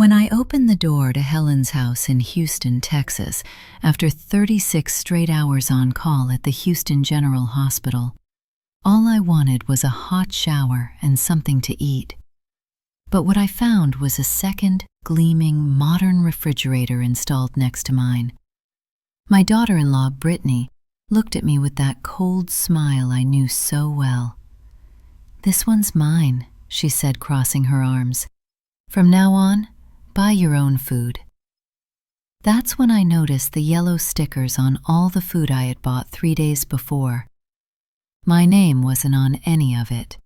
When I opened the door to Helen's house in Houston, Texas, after 36 straight hours on call at the Houston General Hospital, all I wanted was a hot shower and something to eat. But what I found was a second, gleaming, modern refrigerator installed next to mine. My daughter-in-law, Brittany, looked at me with that cold smile I knew so well. "This one's mine," she said, crossing her arms. "From now on, buy your own food." That's when I noticed the yellow stickers on all the food I had bought 3 days before. My name wasn't on any of it.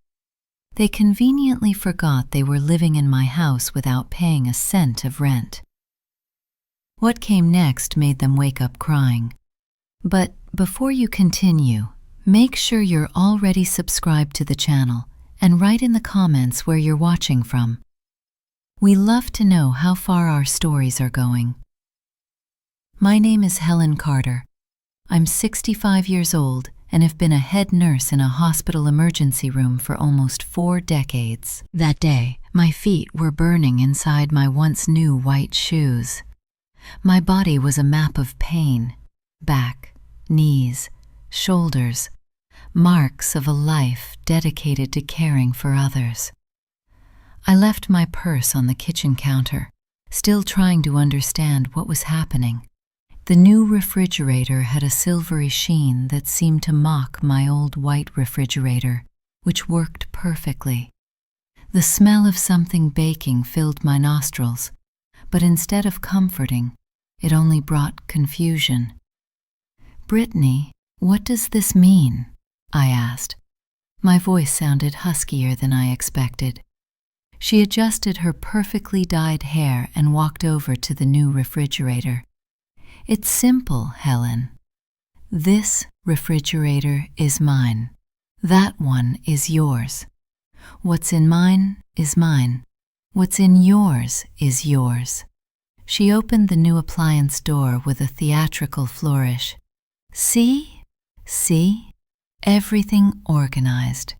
They conveniently forgot they were living in my house without paying a cent of rent. What came next made them wake up crying. But before you continue, make sure you're already subscribed to the channel and write in the comments where you're watching from. We love to know how far our stories are going. My name is Helen Carter. I'm 65 years old and have been a head nurse in a hospital emergency room for almost 4 decades. That day, my feet were burning inside my once new white shoes. My body was a map of pain, back, knees, shoulders, marks of a life dedicated to caring for others. I left my purse on the kitchen counter, still trying to understand what was happening. The new refrigerator had a silvery sheen that seemed to mock my old white refrigerator, which worked perfectly. The smell of something baking filled my nostrils, but instead of comforting, it only brought confusion. "Brittany, what does this mean?" I asked. My voice sounded huskier than I expected. She adjusted her perfectly dyed hair and walked over to the new refrigerator. "It's simple, Helen. This refrigerator is mine. That one is yours. What's in mine is mine. What's in yours is yours." She opened the new appliance door with a theatrical flourish. "See? See? Everything organized."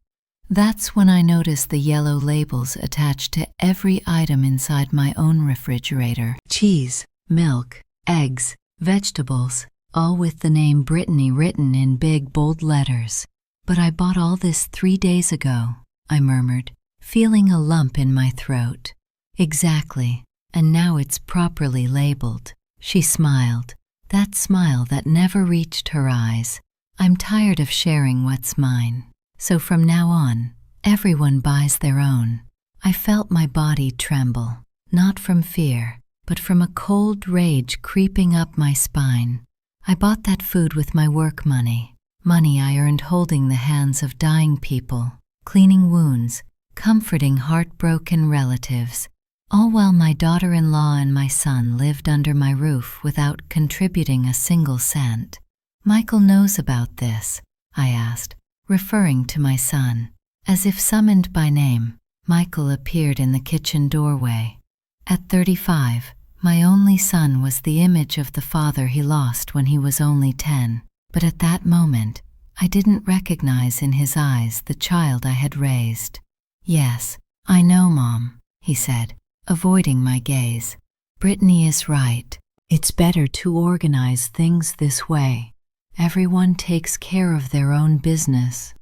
That's when I noticed the yellow labels attached to every item inside my own refrigerator. Cheese, milk, eggs, vegetables, all with the name Brittany written in big, bold letters. "But I bought all this 3 days ago," I murmured, feeling a lump in my throat. "Exactly, and now it's properly labeled." She smiled, that smile that never reached her eyes. "I'm tired of sharing what's mine. So from now on, everyone buys their own." I felt my body tremble, not from fear, but from a cold rage creeping up my spine. I bought that food with my work money I earned holding the hands of dying people, cleaning wounds, comforting heartbroken relatives, all while my daughter-in-law and my son lived under my roof without contributing a single cent. "Michael knows about this?" I asked, referring to my son. As if summoned by name, Michael appeared in the kitchen doorway. At 35, my only son was the image of the father he lost when he was only 10, but at that moment, I didn't recognize in his eyes the child I had raised. "Yes, I know, Mom," he said, avoiding my gaze. "Brittany is right. It's better to organize things this way. Everyone takes care of their own business."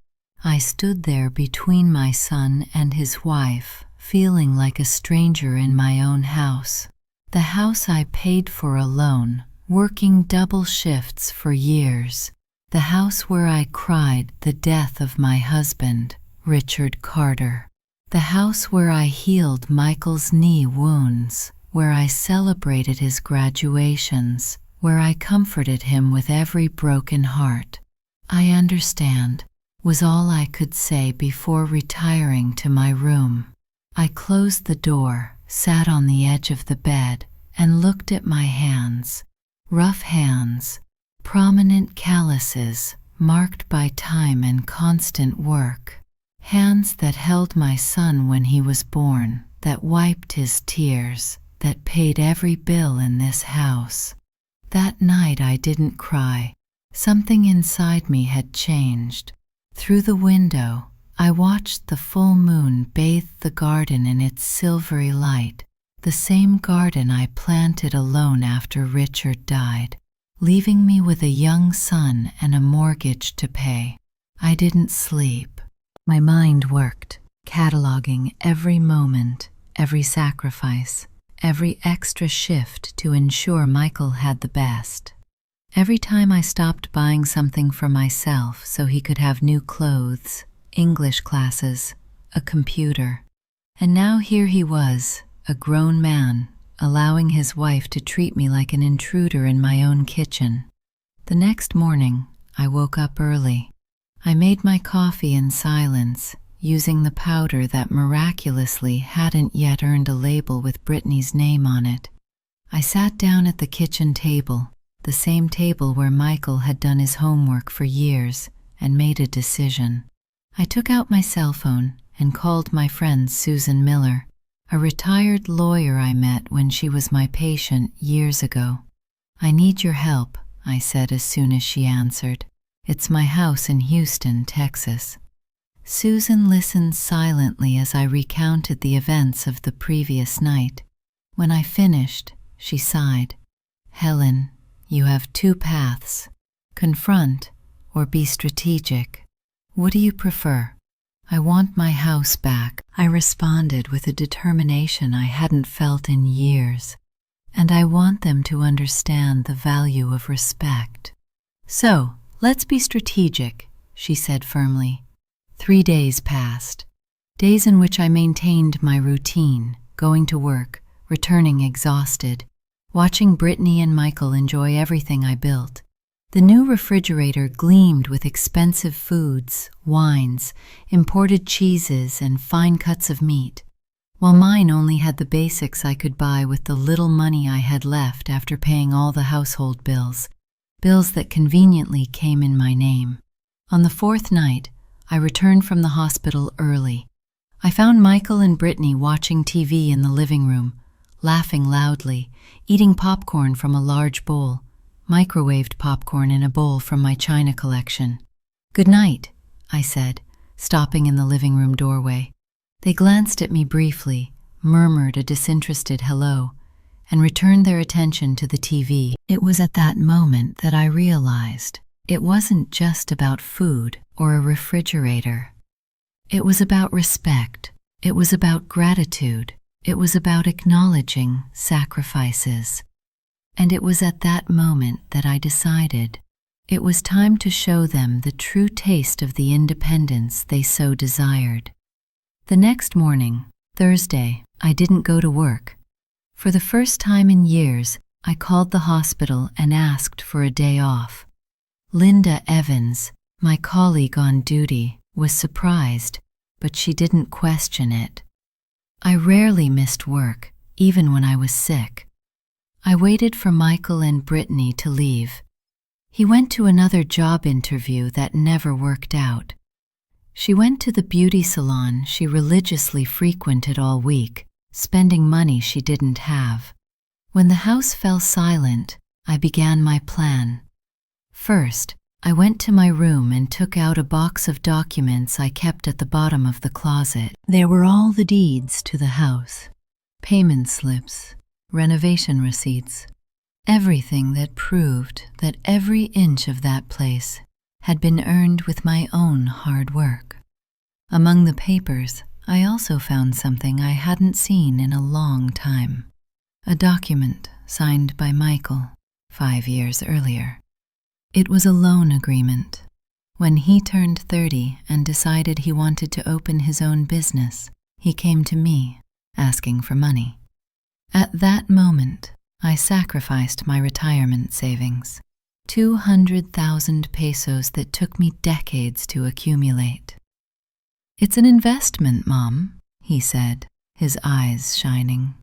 I stood there between my son and his wife, feeling like a stranger in my own house. The house I paid for alone, working double shifts for years. The house where I cried the death of my husband, Richard Carter. The house where I healed Michael's knee wounds, where I celebrated his graduations, where I comforted him with every broken heart. "I understand," was all I could say before retiring to my room. I closed the door, sat on the edge of the bed, and looked at my hands. Rough hands, prominent calluses, marked by time and constant work. Hands that held my son when he was born, that wiped his tears, that paid every bill in this house. That night I didn't cry. Something inside me had changed. Through the window, I watched the full moon bathe the garden in its silvery light. the same garden I planted alone after Richard died, leaving me with a young son and a mortgage to pay. I didn't sleep. My mind worked, cataloging every moment, every sacrifice, every extra shift to ensure Michael had the best. Every time I stopped buying something for myself so he could have new clothes, English classes, a computer. And now here he was, a grown man, allowing his wife to treat me like an intruder in my own kitchen. The next morning, I woke up early. I made my coffee in silence, using the powder that miraculously hadn't yet earned a label with Brittany's name on it. I sat down at the kitchen table, the same table where Michael had done his homework for years, and made a decision. I took out my cell phone and called my friend Susan Miller, a retired lawyer I met when she was my patient years ago. "I need your help," I said as soon as she answered. "It's my house in Houston, Texas." Susan listened silently as I recounted the events of the previous night. When I finished, she sighed. "Helen, you have two paths. Confront or be strategic. What do you prefer?" "I want my house back," I responded with a determination I hadn't felt in years. "And I want them to understand the value of respect." "So, let's be strategic," she said firmly. 3 days passed, days in which I maintained my routine, going to work, returning exhausted, watching Brittany and Michael enjoy everything I built. The new refrigerator gleamed with expensive foods, wines, imported cheeses, and fine cuts of meat, while mine only had the basics I could buy with the little money I had left after paying all the household bills that conveniently came in my name. On the 4th night, I returned from the hospital early. I found Michael and Brittany watching TV in the living room, laughing loudly, eating popcorn from a large bowl, microwaved popcorn in a bowl from my china collection. "Good night," I said, stopping in the living room doorway. They glanced at me briefly, murmured a disinterested hello, and returned their attention to the TV. It was at that moment that I realized it wasn't just about food or a refrigerator. It was about respect. It was about gratitude. It was about acknowledging sacrifices. And it was at that moment that I decided it was time to show them the true taste of the independence they so desired. The next morning, Thursday, I didn't go to work. For the first time in years, I called the hospital and asked for a day off. Linda Evans, my colleague on duty, was surprised, but she didn't question it. I rarely missed work, even when I was sick. I waited for Michael and Brittany to leave. He went to another job interview that never worked out. She went to the beauty salon she religiously frequented all week, spending money she didn't have. When the house fell silent, I began my plan. First, I went to my room and took out a box of documents I kept at the bottom of the closet. There were all the deeds to the house, payment slips, renovation receipts, everything that proved that every inch of that place had been earned with my own hard work. Among the papers, I also found something I hadn't seen in a long time. A document signed by Michael 5 years earlier. It was a loan agreement. When he turned 30 and decided he wanted to open his own business, he came to me, asking for money. At that moment, I sacrificed my retirement savings, 200,000 pesos that took me decades to accumulate. "It's an investment, Mom," he said, his eyes shining.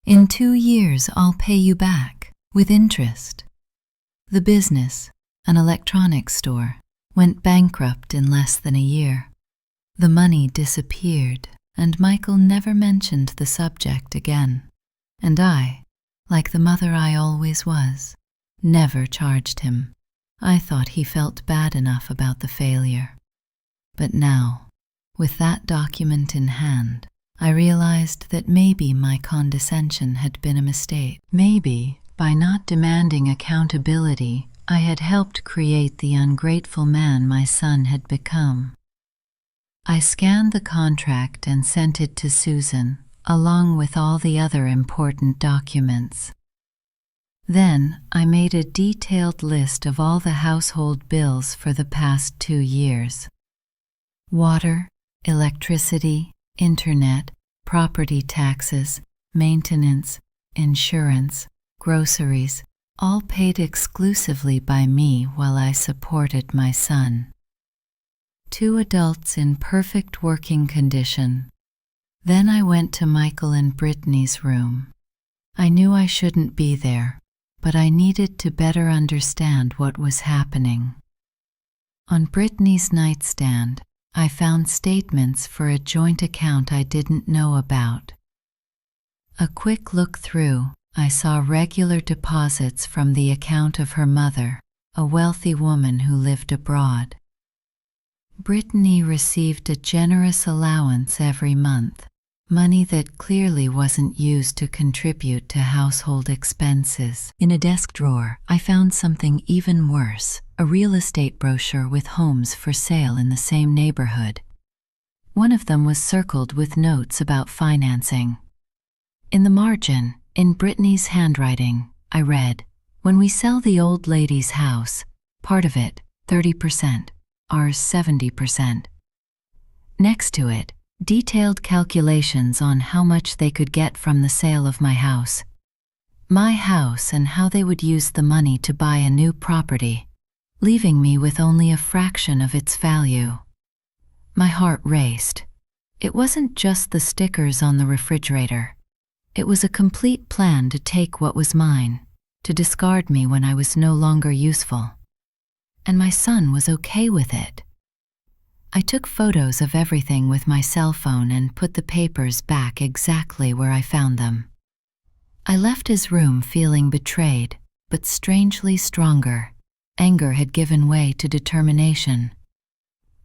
"In 2 years, I'll pay you back, with interest." The business, an electronics store, went bankrupt in less than a year. The money disappeared, and Michael never mentioned the subject again. And I, like the mother I always was, never charged him. I thought he felt bad enough about the failure. But now, with that document in hand, I realized that maybe my condescension had been a mistake. Maybe, by not demanding accountability, I had helped create the ungrateful man my son had become. I scanned the contract and sent it to Susan, along with all the other important documents. Then I made a detailed list of all the household bills for the past 2 years. Water, electricity, internet, property taxes, maintenance, insurance, groceries, all paid exclusively by me while I supported my son. 2 adults in perfect working condition. Then I went to Michael and Brittany's room. I knew I shouldn't be there, but I needed to better understand what was happening. On Brittany's nightstand, I found statements for a joint account I didn't know about. A quick look through, I saw regular deposits from the account of her mother, a wealthy woman who lived abroad. Brittany received a generous allowance every month, money that clearly wasn't used to contribute to household expenses. In a desk drawer, I found something even worse, a real estate brochure with homes for sale in the same neighborhood. One of them was circled with notes about financing. In the margin, in Brittany's handwriting, I read, "When we sell the old lady's house, part of it, 30%, ours 70%. Next to it, detailed calculations on how much they could get from the sale of my house. My house and how they would use the money to buy a new property, leaving me with only a fraction of its value." My heart raced. It wasn't just the stickers on the refrigerator. It was a complete plan to take what was mine, to discard me when I was no longer useful. And my son was okay with it. I took photos of everything with my cell phone and put the papers back exactly where I found them. I left his room feeling betrayed, but strangely stronger. Anger had given way to determination.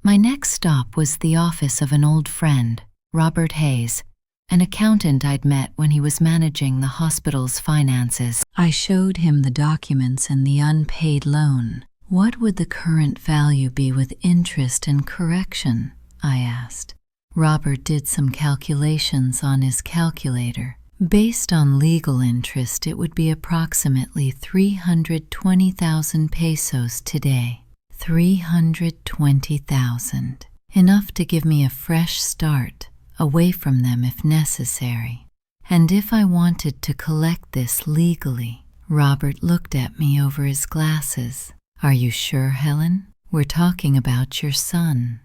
My next stop was the office of an old friend, Robert Hayes, an accountant I'd met when he was managing the hospital's finances. I showed him the documents and the unpaid loan. "What would the current value be with interest and correction?" I asked. Robert did some calculations on his calculator. Based on legal interest, it would be approximately 320,000 pesos today. 320,000. Enough to give me a fresh start, away from them if necessary. And if I wanted to collect this legally, Robert looked at me over his glasses. "Are you sure, Helen? We're talking about your son."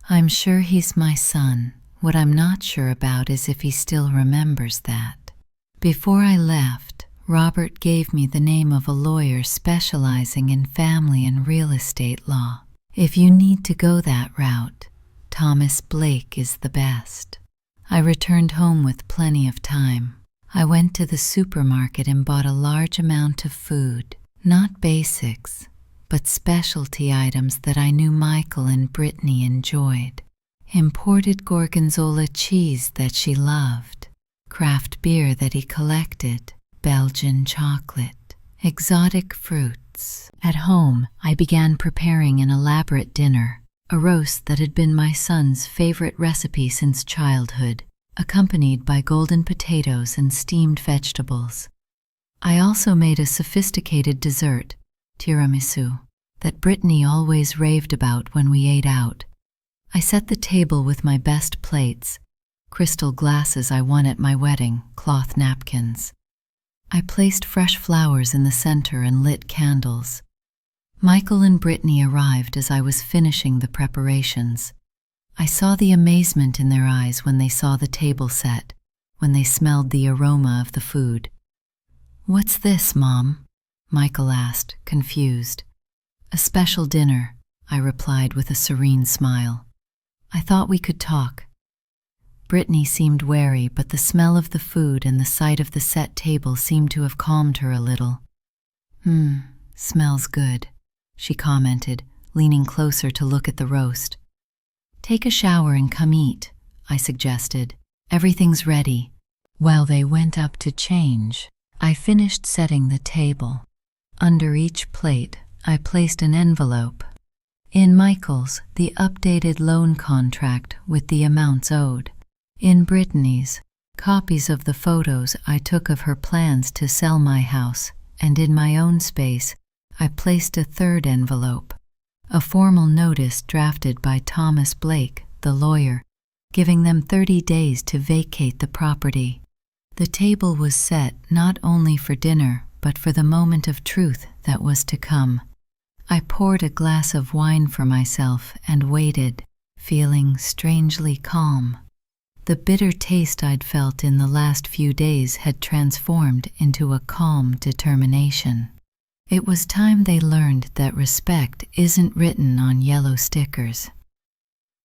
"I'm sure he's my son. What I'm not sure about is if he still remembers that." Before I left, Robert gave me the name of a lawyer specializing in family and real estate law. "If you need to go that route, Thomas Blake is the best." I returned home with plenty of time. I went to the supermarket and bought a large amount of food, not basics, but specialty items that I knew Michael and Brittany enjoyed. Imported Gorgonzola cheese that she loved, craft beer that he collected, Belgian chocolate, exotic fruits. At home, I began preparing an elaborate dinner, a roast that had been my son's favorite recipe since childhood, accompanied by golden potatoes and steamed vegetables. I also made a sophisticated dessert, tiramisu, that Brittany always raved about when we ate out. I set the table with my best plates, crystal glasses I won at my wedding, cloth napkins. I placed fresh flowers in the center and lit candles. Michael and Brittany arrived as I was finishing the preparations. I saw the amazement in their eyes when they saw the table set, when they smelled the aroma of the food. "What's this, Mom?" Michael asked, confused. "A special dinner," I replied with a serene smile. "I thought we could talk." Brittany seemed wary, but the smell of the food and the sight of the set table seemed to have calmed her a little. Smells good," she commented, leaning closer to look at the roast. "Take a shower and come eat," I suggested. Everything's ready. While they went up to change, I finished setting the table. Under each plate, I placed an envelope. In Michael's, the updated loan contract with the amounts owed. In Brittany's, copies of the photos I took of her plans to sell my house, and in my own space, I placed a third envelope, a formal notice drafted by Thomas Blake, the lawyer, giving them 30 days to vacate the property. The table was set not only for dinner, but for the moment of truth that was to come. I poured a glass of wine for myself and waited, feeling strangely calm. The bitter taste I'd felt in the last few days had transformed into a calm determination. It was time they learned that respect isn't written on yellow stickers.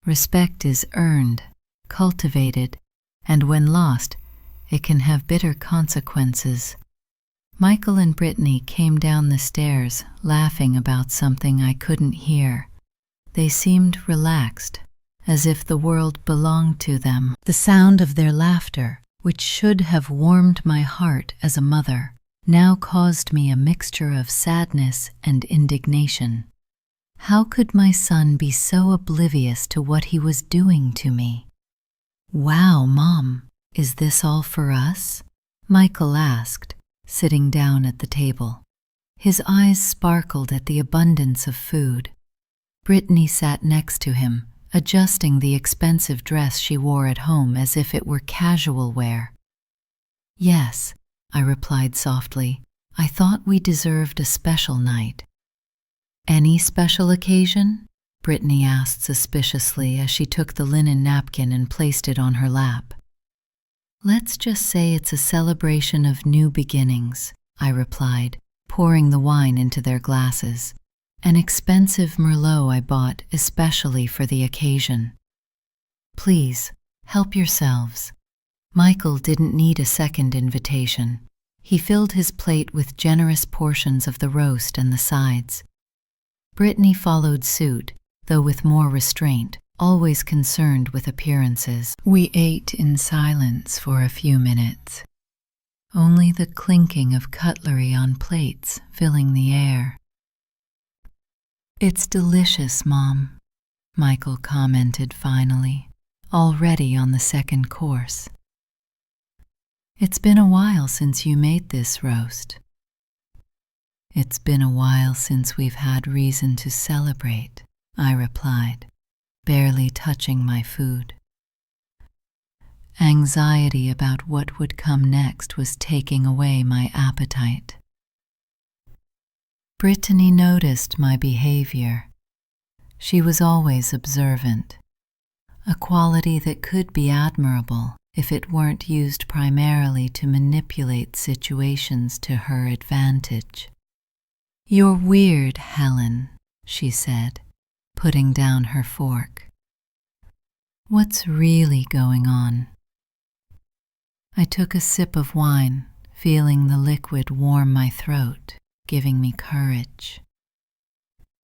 Respect is earned, cultivated, and when lost, it can have bitter consequences. Michael and Brittany came down the stairs, laughing about something I couldn't hear. They seemed relaxed, as if the world belonged to them. The sound of their laughter, which should have warmed my heart as a mother, now caused me a mixture of sadness and indignation. How could my son be so oblivious to what he was doing to me? "Wow, Mom, is this all for us?" Michael asked, sitting down at the table. His eyes sparkled at the abundance of food. Brittany sat next to him, adjusting the expensive dress she wore at home as if it were casual wear. "Yes," I replied softly. "I thought we deserved a special night." "Any special occasion?" Brittany asked suspiciously as she took the linen napkin and placed it on her lap. "Let's just say it's a celebration of new beginnings," I replied, pouring the wine into their glasses. "An expensive Merlot I bought especially for the occasion. Please, help yourselves." Michael didn't need a second invitation. He filled his plate with generous portions of the roast and the sides. Brittany followed suit, though with more restraint, always concerned with appearances. We ate in silence for a few minutes, only the clinking of cutlery on plates filling the air. "It's delicious, Mom," Michael commented finally, already on the second course. "It's been a while since you made this roast." "It's been a while since we've had reason to celebrate," I replied, barely touching my food. Anxiety about what would come next was taking away my appetite. Brittany noticed my behavior. She was always observant, a quality that could be admirable if it weren't used primarily to manipulate situations to her advantage. "You're weird, Helen," she said, putting down her fork. "What's really going on?" I took a sip of wine, feeling the liquid warm my throat, giving me courage.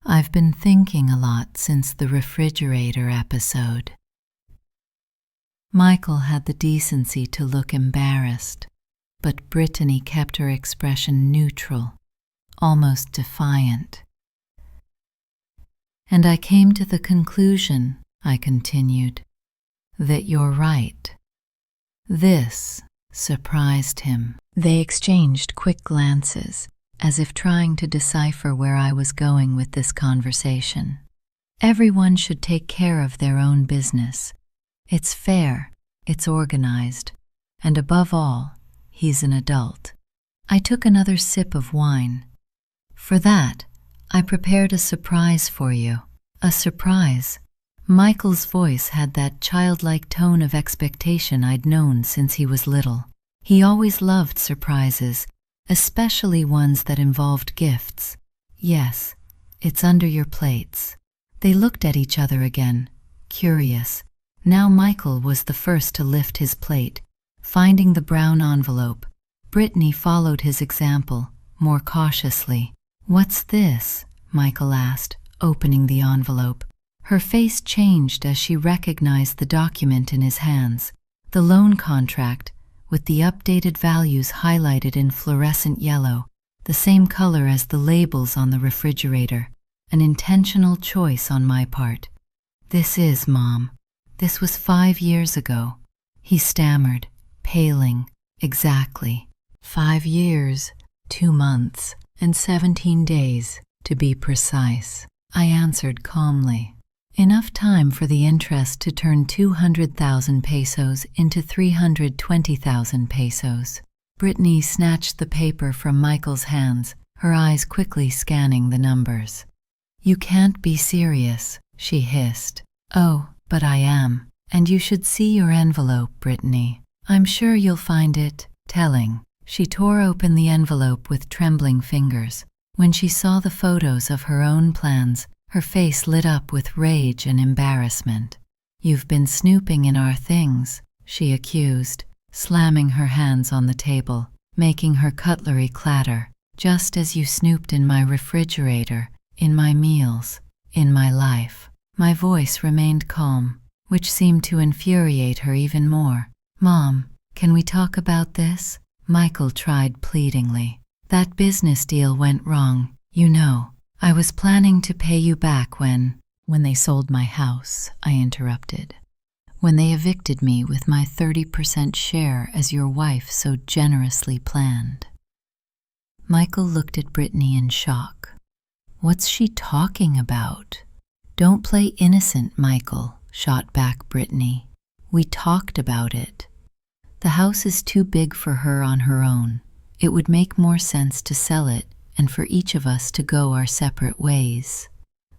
"I've been thinking a lot since the refrigerator episode." Michael had the decency to look embarrassed, but Brittany kept her expression neutral, almost defiant. "And I came to the conclusion," I continued, "that you're right." This surprised him. They exchanged quick glances, as if trying to decipher where I was going with this conversation. Everyone should take care of their own business. It's fair, it's organized, and above all, he's an adult. I took another sip of wine. "For that, I prepared a surprise for you." "A surprise?" Michael's voice had that childlike tone of expectation I'd known since he was little. He always loved surprises, especially ones that involved gifts. "Yes, it's under your plates." They looked at each other again, curious. Now Michael was the first to lift his plate, finding the brown envelope. Brittany followed his example, more cautiously. "What's this?" Michael asked, opening the envelope. Her face changed as she recognized the document in his hands. The loan contract, with the updated values highlighted in fluorescent yellow, the same color as the labels on the refrigerator, an intentional choice on my part. "This is, Mom. This was 5 years ago," he stammered, paling. "Exactly. 5 years, 2 months, and 17 days, to be precise," I answered calmly. "Enough time for the interest to turn 200,000 pesos into 320,000 pesos. Brittany snatched the paper from Michael's hands, her eyes quickly scanning the numbers. "You can't be serious," she hissed. "Oh, but I am. And you should see your envelope, Brittany. I'm sure you'll find it telling." She tore open the envelope with trembling fingers. When she saw the photos of her own plans, her face lit up with rage and embarrassment. "You've been snooping in our things," she accused, slamming her hands on the table, making her cutlery clatter. "Just as you snooped in my refrigerator, in my meals, in my life." My voice remained calm, which seemed to infuriate her even more. "Mom, can we talk about this?" Michael tried pleadingly. "That business deal went wrong, you know. I was planning to pay you back when they sold my house," I interrupted. "When they evicted me with my 30% share as your wife so generously planned." Michael looked at Brittany in shock. "What's she talking about?" "Don't play innocent, Michael," shot back Brittany. "We talked about it. The house is too big for her on her own. It would make more sense to sell it and for each of us to go our separate ways.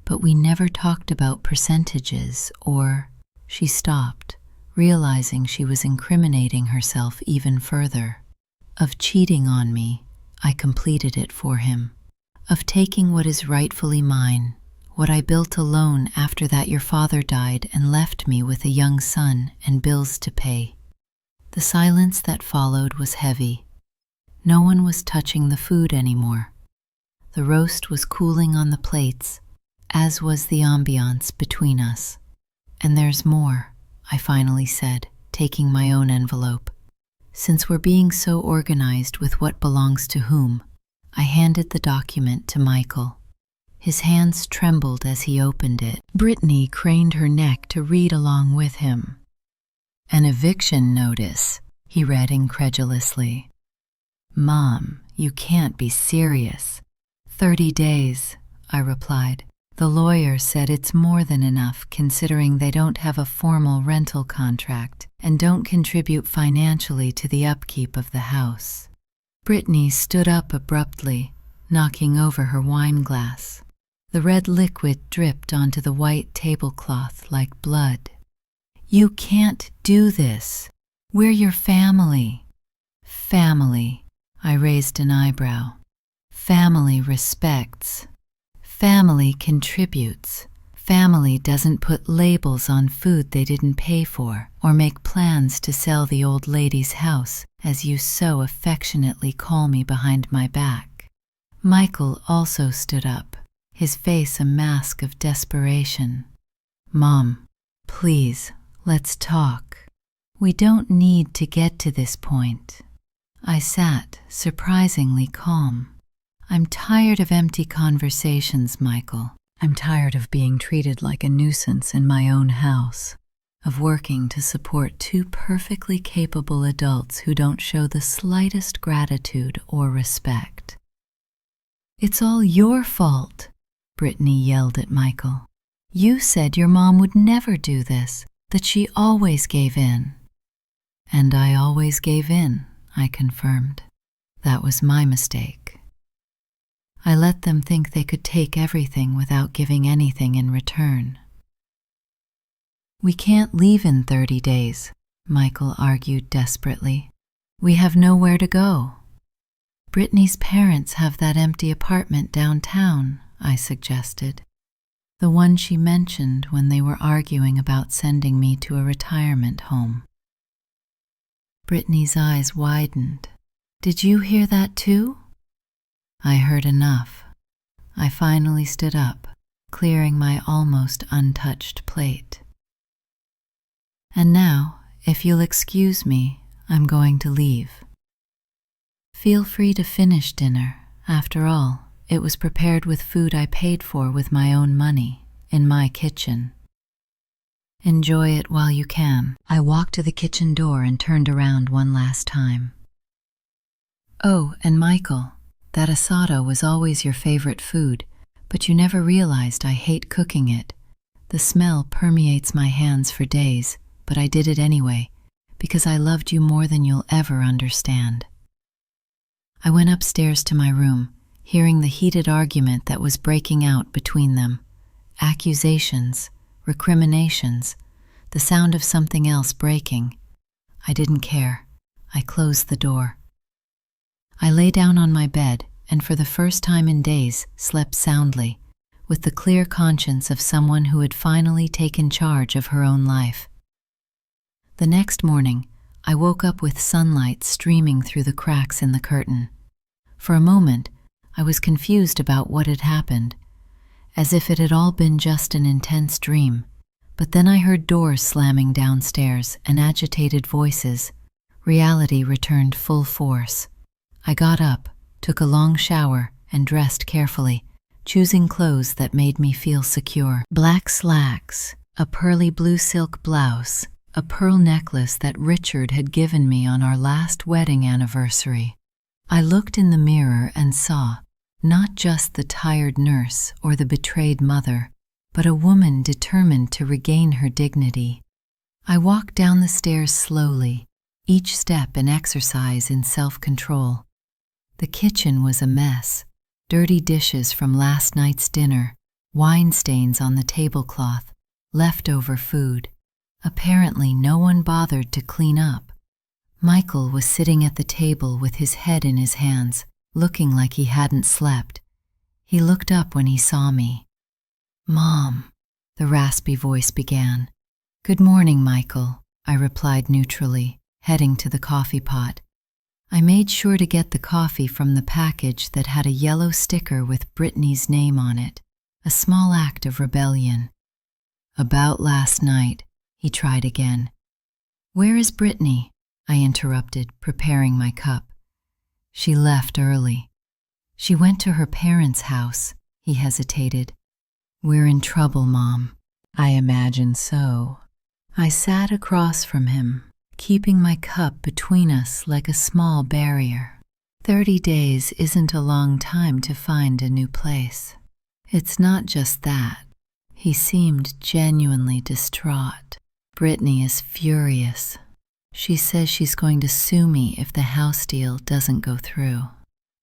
But we never talked about percentages or—" She stopped, realizing she was incriminating herself even further. "Of cheating on me," I completed it for him. "Of taking what is rightfully mine, what I built alone after that your father died and left me with a young son and bills to pay." The silence that followed was heavy. No one was touching the food anymore. The roast was cooling on the plates, as was the ambiance between us. "And there's more," I finally said, taking my own envelope. "Since we're being so organized with what belongs to whom," I handed the document to Michael. His hands trembled as he opened it. Brittany craned her neck to read along with him. "An eviction notice," he read incredulously. "Mom, you can't be serious." 30 days, I replied. "The lawyer said it's more than enough considering they don't have a formal rental contract and don't contribute financially to the upkeep of the house." Brittany stood up abruptly, knocking over her wine glass. The red liquid dripped onto the white tablecloth like blood. "You can't do this. We're your family." "Family," I raised an eyebrow. "Family respects. Family contributes. Family doesn't put labels on food they didn't pay for or make plans to sell the old lady's house, as you so affectionately call me behind my back." Michael also stood up, his face a mask of desperation. "Mom, please, let's talk. We don't need to get to this point." I sat, surprisingly calm. "I'm tired of empty conversations, Michael. I'm tired of being treated like a nuisance in my own house, of working to support 2 perfectly capable adults who don't show the slightest gratitude or respect." "It's all your fault," Brittany yelled at Michael. "You said your mom would never do this, that she always gave in." "And I always gave in," I confirmed. "That was my mistake. I let them think they could take everything without giving anything in return." "We can't leave in 30 days, Michael argued desperately. "We have nowhere to go." "Brittany's parents have that empty apartment downtown," I suggested. "The one she mentioned when they were arguing about sending me to a retirement home." Brittany's eyes widened. "Did you hear that too?" I heard enough. I finally stood up, clearing my almost untouched plate. "And now, If you'll excuse me, I'm going to leave. Feel free to finish dinner. After all, it was prepared with food I paid for with my own money, in my kitchen. Enjoy it while you can. I walked to the kitchen door and turned around one last time. Oh, and Michael, that asado was always your favorite food, but you never realized I hate cooking it. The smell permeates my hands for days, but I did it anyway, because I loved you more than you'll ever understand. I went upstairs to my room, hearing the heated argument that was breaking out between them. Accusations, recriminations, the sound of something else breaking. I didn't care. I closed the door. I lay down on my bed and for the first time in days slept soundly, with the clear conscience of someone who had finally taken charge of her own life. The next morning, I woke up with sunlight streaming through the cracks in the curtain. For a moment, I was confused about what had happened, as if it had all been just an intense dream. But then I heard doors slamming downstairs and agitated voices. Reality returned full force. I got up, took a long shower, and dressed carefully, choosing clothes that made me feel secure. Black slacks, a pearly blue silk blouse, a pearl necklace that Richard had given me on our last wedding anniversary. I looked in the mirror and saw not just the tired nurse or the betrayed mother, but a woman determined to regain her dignity. I walked down the stairs slowly, each step an exercise in self-control. The kitchen was a mess. Dirty dishes from last night's dinner, wine stains on the tablecloth, leftover food. Apparently no one bothered to clean up. Michael was sitting at the table with his head in his hands, looking like he hadn't slept. He looked up when he saw me. "Mom," the raspy voice began. "Good morning, Michael," I replied neutrally, heading to the coffee pot. I made sure to get the coffee from the package that had a yellow sticker with Brittany's name on it, a small act of rebellion. "About last night," he tried again. "Where is Brittany?" I interrupted, preparing my cup. "She left early. She went to her parents' house," he hesitated. "We're in trouble, Mom." "I imagine so." I sat across from him, keeping my cup between us like a small barrier. 30 days isn't a long time to find a new place. It's not just that. He seemed genuinely distraught. "Brittany is furious. She says she's going to sue me if the house deal doesn't go through."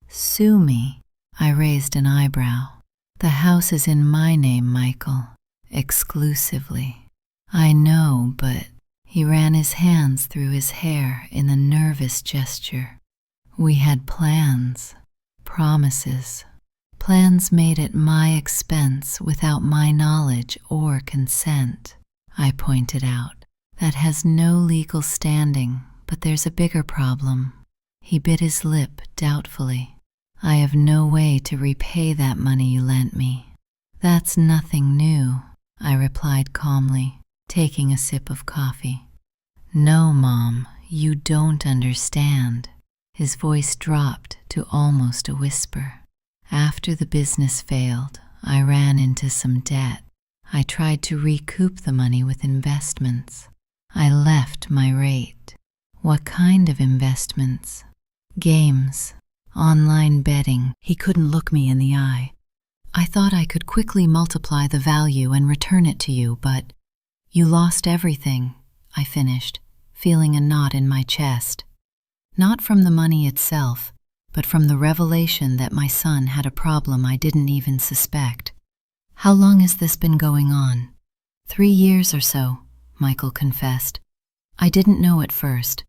"Sue me?" I raised an eyebrow. "The house is in my name, Michael. Exclusively." "I know, but..." He ran his hands through his hair in a nervous gesture. "We had plans, promises, plans made at my expense without my knowledge or consent," I pointed out. "That has no legal standing, but there's a bigger problem." He bit his lip doubtfully. "I have no way to repay that money you lent me." "That's nothing new," I replied calmly, taking a sip of coffee. "No, Mom, you don't understand." His voice dropped to almost a whisper. "After the business failed, I ran into some debt. I tried to recoup the money with investments. I left my rate." "What kind of investments?" "Games, online betting." He couldn't look me in the eye. "I thought I could quickly multiply the value and return it to you, but..." "You lost everything," I finished, feeling a knot in my chest. Not from the money itself, but from the revelation that my son had a problem I didn't even suspect. "How long has this been going on?" 3 years or so, Michael confessed. "I didn't know at first.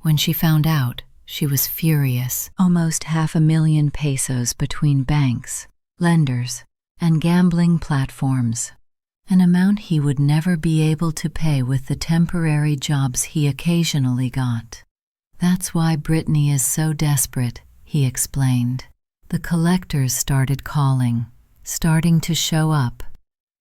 When she found out, she was furious. Almost 500,000 pesos between banks, lenders, and gambling platforms. An amount he would never be able to pay with the temporary jobs he occasionally got. That's why Brittany is so desperate, he explained. The collectors started calling, starting to show up.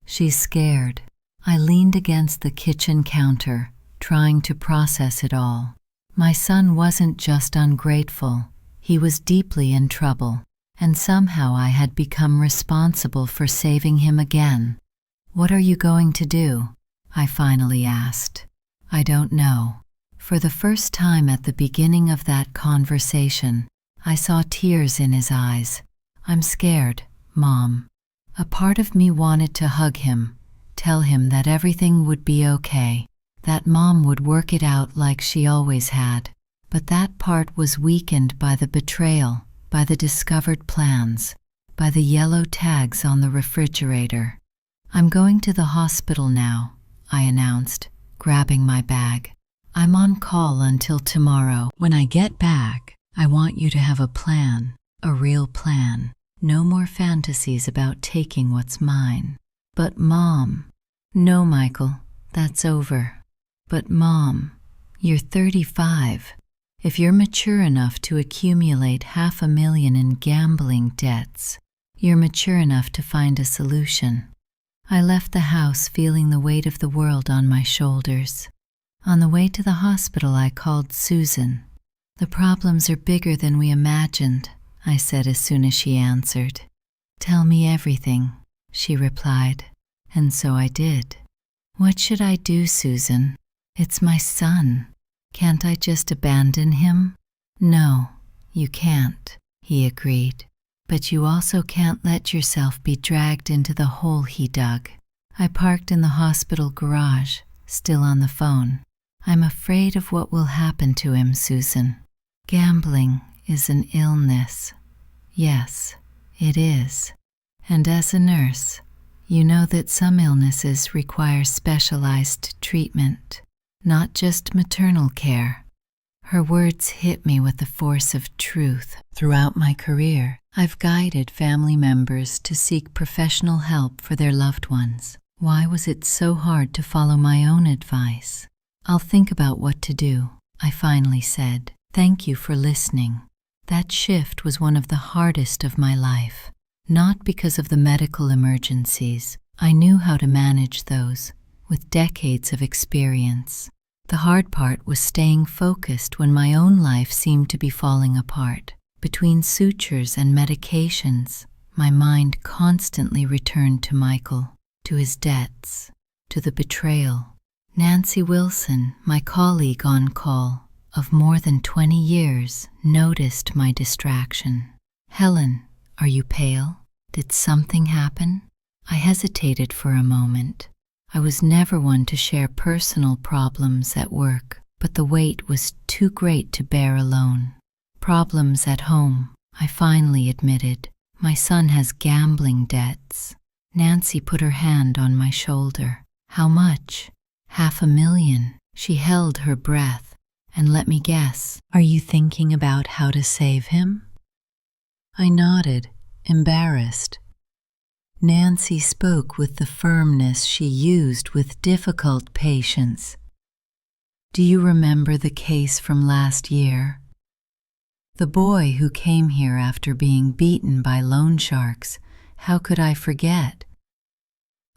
She's scared. I leaned against the kitchen counter, trying to process it all. My son wasn't just ungrateful, he was deeply in trouble, and somehow I had become responsible for saving him again. "What are you going to do?" I finally asked. "I don't know." For the first time at the beginning of that conversation, I saw tears in his eyes. "I'm scared, Mom." A part of me wanted to hug him, tell him that everything would be okay, that Mom would work it out like she always had. But that part was weakened by the betrayal, by the discovered plans, by the yellow tags on the refrigerator. "I'm going to the hospital now," I announced, grabbing my bag. "I'm on call until tomorrow. When I get back, I want you to have a plan, a real plan. No more fantasies about taking what's mine." "But Mom..." "No, Michael, that's over." "But Mom, you're 35. If you're mature enough to accumulate $500,000 in gambling debts, you're mature enough to find a solution." I left the house feeling the weight of the world on my shoulders. On the way to the hospital, I called Susan. "The problems are bigger than we imagined," I said as soon as she answered. "Tell me everything," she replied, and so I did. "What should I do, Susan? It's my son. Can't I just abandon him?" "No, you can't," he agreed. "But you also can't let yourself be dragged into the hole he dug." I parked in the hospital garage, still on the phone. "I'm afraid of what will happen to him, Susan. Gambling is an illness." "Yes, it is. And as a nurse, you know that some illnesses require specialized treatment, not just maternal care." Her words hit me with the force of truth. Throughout my career, I've guided family members to seek professional help for their loved ones. Why was it so hard to follow my own advice? "I'll think about what to do," I finally said. "Thank you for listening." That shift was one of the hardest of my life. Not because of the medical emergencies. I knew how to manage those, with decades of experience. The hard part was staying focused when my own life seemed to be falling apart. Between sutures and medications, my mind constantly returned to Michael, to his debts, to the betrayal. Nancy Wilson, my colleague on call of more than 20 years, noticed my distraction. "Helen, are you pale? Did something happen?" I hesitated for a moment. I was never one to share personal problems at work, but the weight was too great to bear alone. "Problems at home," I finally admitted. "My son has gambling debts." Nancy put her hand on my shoulder. "How much?" $500,000. She held her breath, and let me guess. "Are you thinking about how to save him?" I nodded, embarrassed. Nancy spoke with the firmness she used with difficult patients. "Do you remember the case from last year? The boy who came here after being beaten by loan sharks. How could I forget?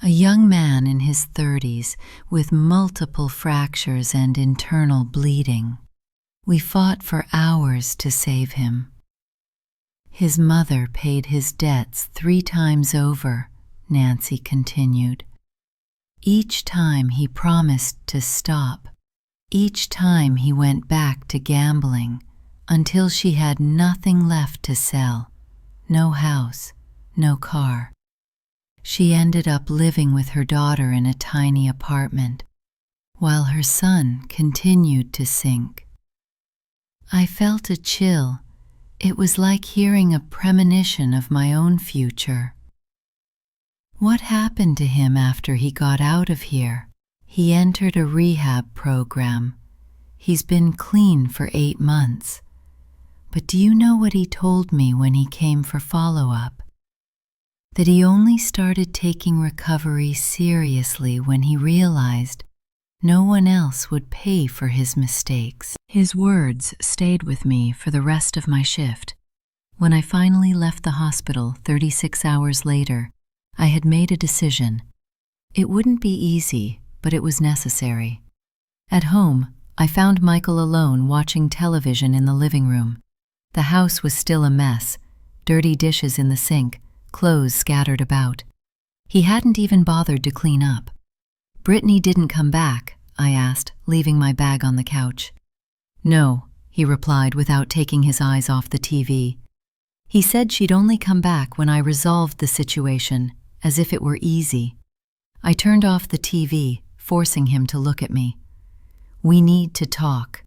A young man in his 30s with multiple fractures and internal bleeding. We fought for hours to save him. His mother paid his debts 3 times over," Nancy continued. "Each time he promised to stop. Each time he went back to gambling, until she had nothing left to sell. No house, no car. She ended up living with her daughter in a tiny apartment, while her son continued to sink." I felt a chill. It was like hearing a premonition of my own future. "What happened to him after he got out of here?" "He entered a rehab program. He's been clean for 8 months. But do you know what he told me when he came for follow-up? That he only started taking recovery seriously when he realized no one else would pay for his mistakes." His words stayed with me for the rest of my shift. When I finally left the hospital 36 hours later, I had made a decision. It wouldn't be easy, but it was necessary. At home, I found Michael alone watching television in the living room. The house was still a mess, dirty dishes in the sink, clothes scattered about. He hadn't even bothered to clean up. "Brittany didn't come back?" I asked, leaving my bag on the couch. "No," he replied without taking his eyes off the TV. He said she'd only come back when I resolved the situation, as if it were easy. I turned off the TV, forcing him to look at me. "We need to talk."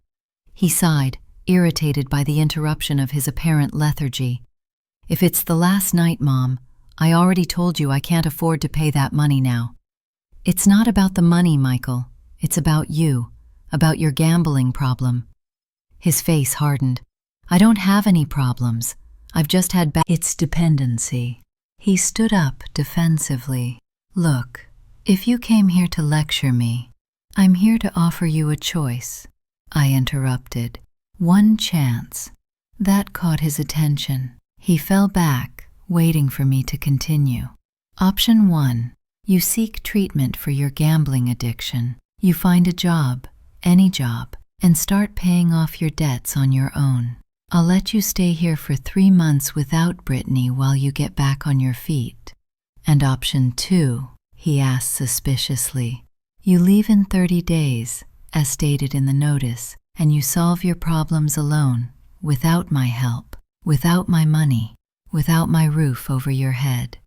He sighed, irritated by the interruption of his apparent lethargy. "If it's the last night, Mom, I already told you I can't afford to pay that money now." "It's not about the money, Michael. It's about you, about your gambling problem." His face hardened. "I don't have any problems. I've just had It's dependency." He stood up defensively. "Look, if you came here to lecture me, I'm here to offer you a choice." I interrupted. "One chance." That caught his attention. He fell back, waiting for me to continue. "Option 1. You seek treatment for your gambling addiction. You find a job, any job, and start paying off your debts on your own. I'll let you stay here for 3 months without Brittany while you get back on your feet." "And option 2, he asked suspiciously. "You leave in 30 days, as stated in the notice, and you solve your problems alone, without my help, without my money, without my roof over your head."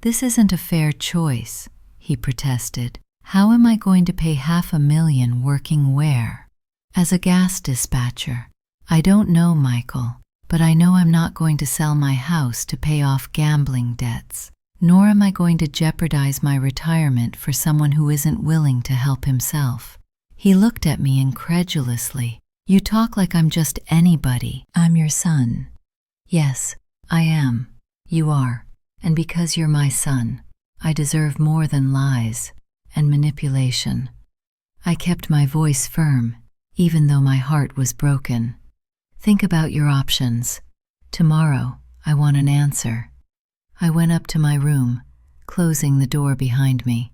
"This isn't a fair choice," he protested. "How am I going to pay $500,000 working where?" "As a gas dispatcher." "I don't know, Michael, but I know I'm not going to sell my house to pay off gambling debts, nor am I going to jeopardize my retirement for someone who isn't willing to help himself." He looked at me incredulously. "You talk like I'm just anybody." "I'm your son." "Yes, I am. You are. And because you're my son, I deserve more than lies and manipulation." I kept my voice firm, even though my heart was broken. "Think about your options. Tomorrow, I want an answer." I went up to my room, closing the door behind me.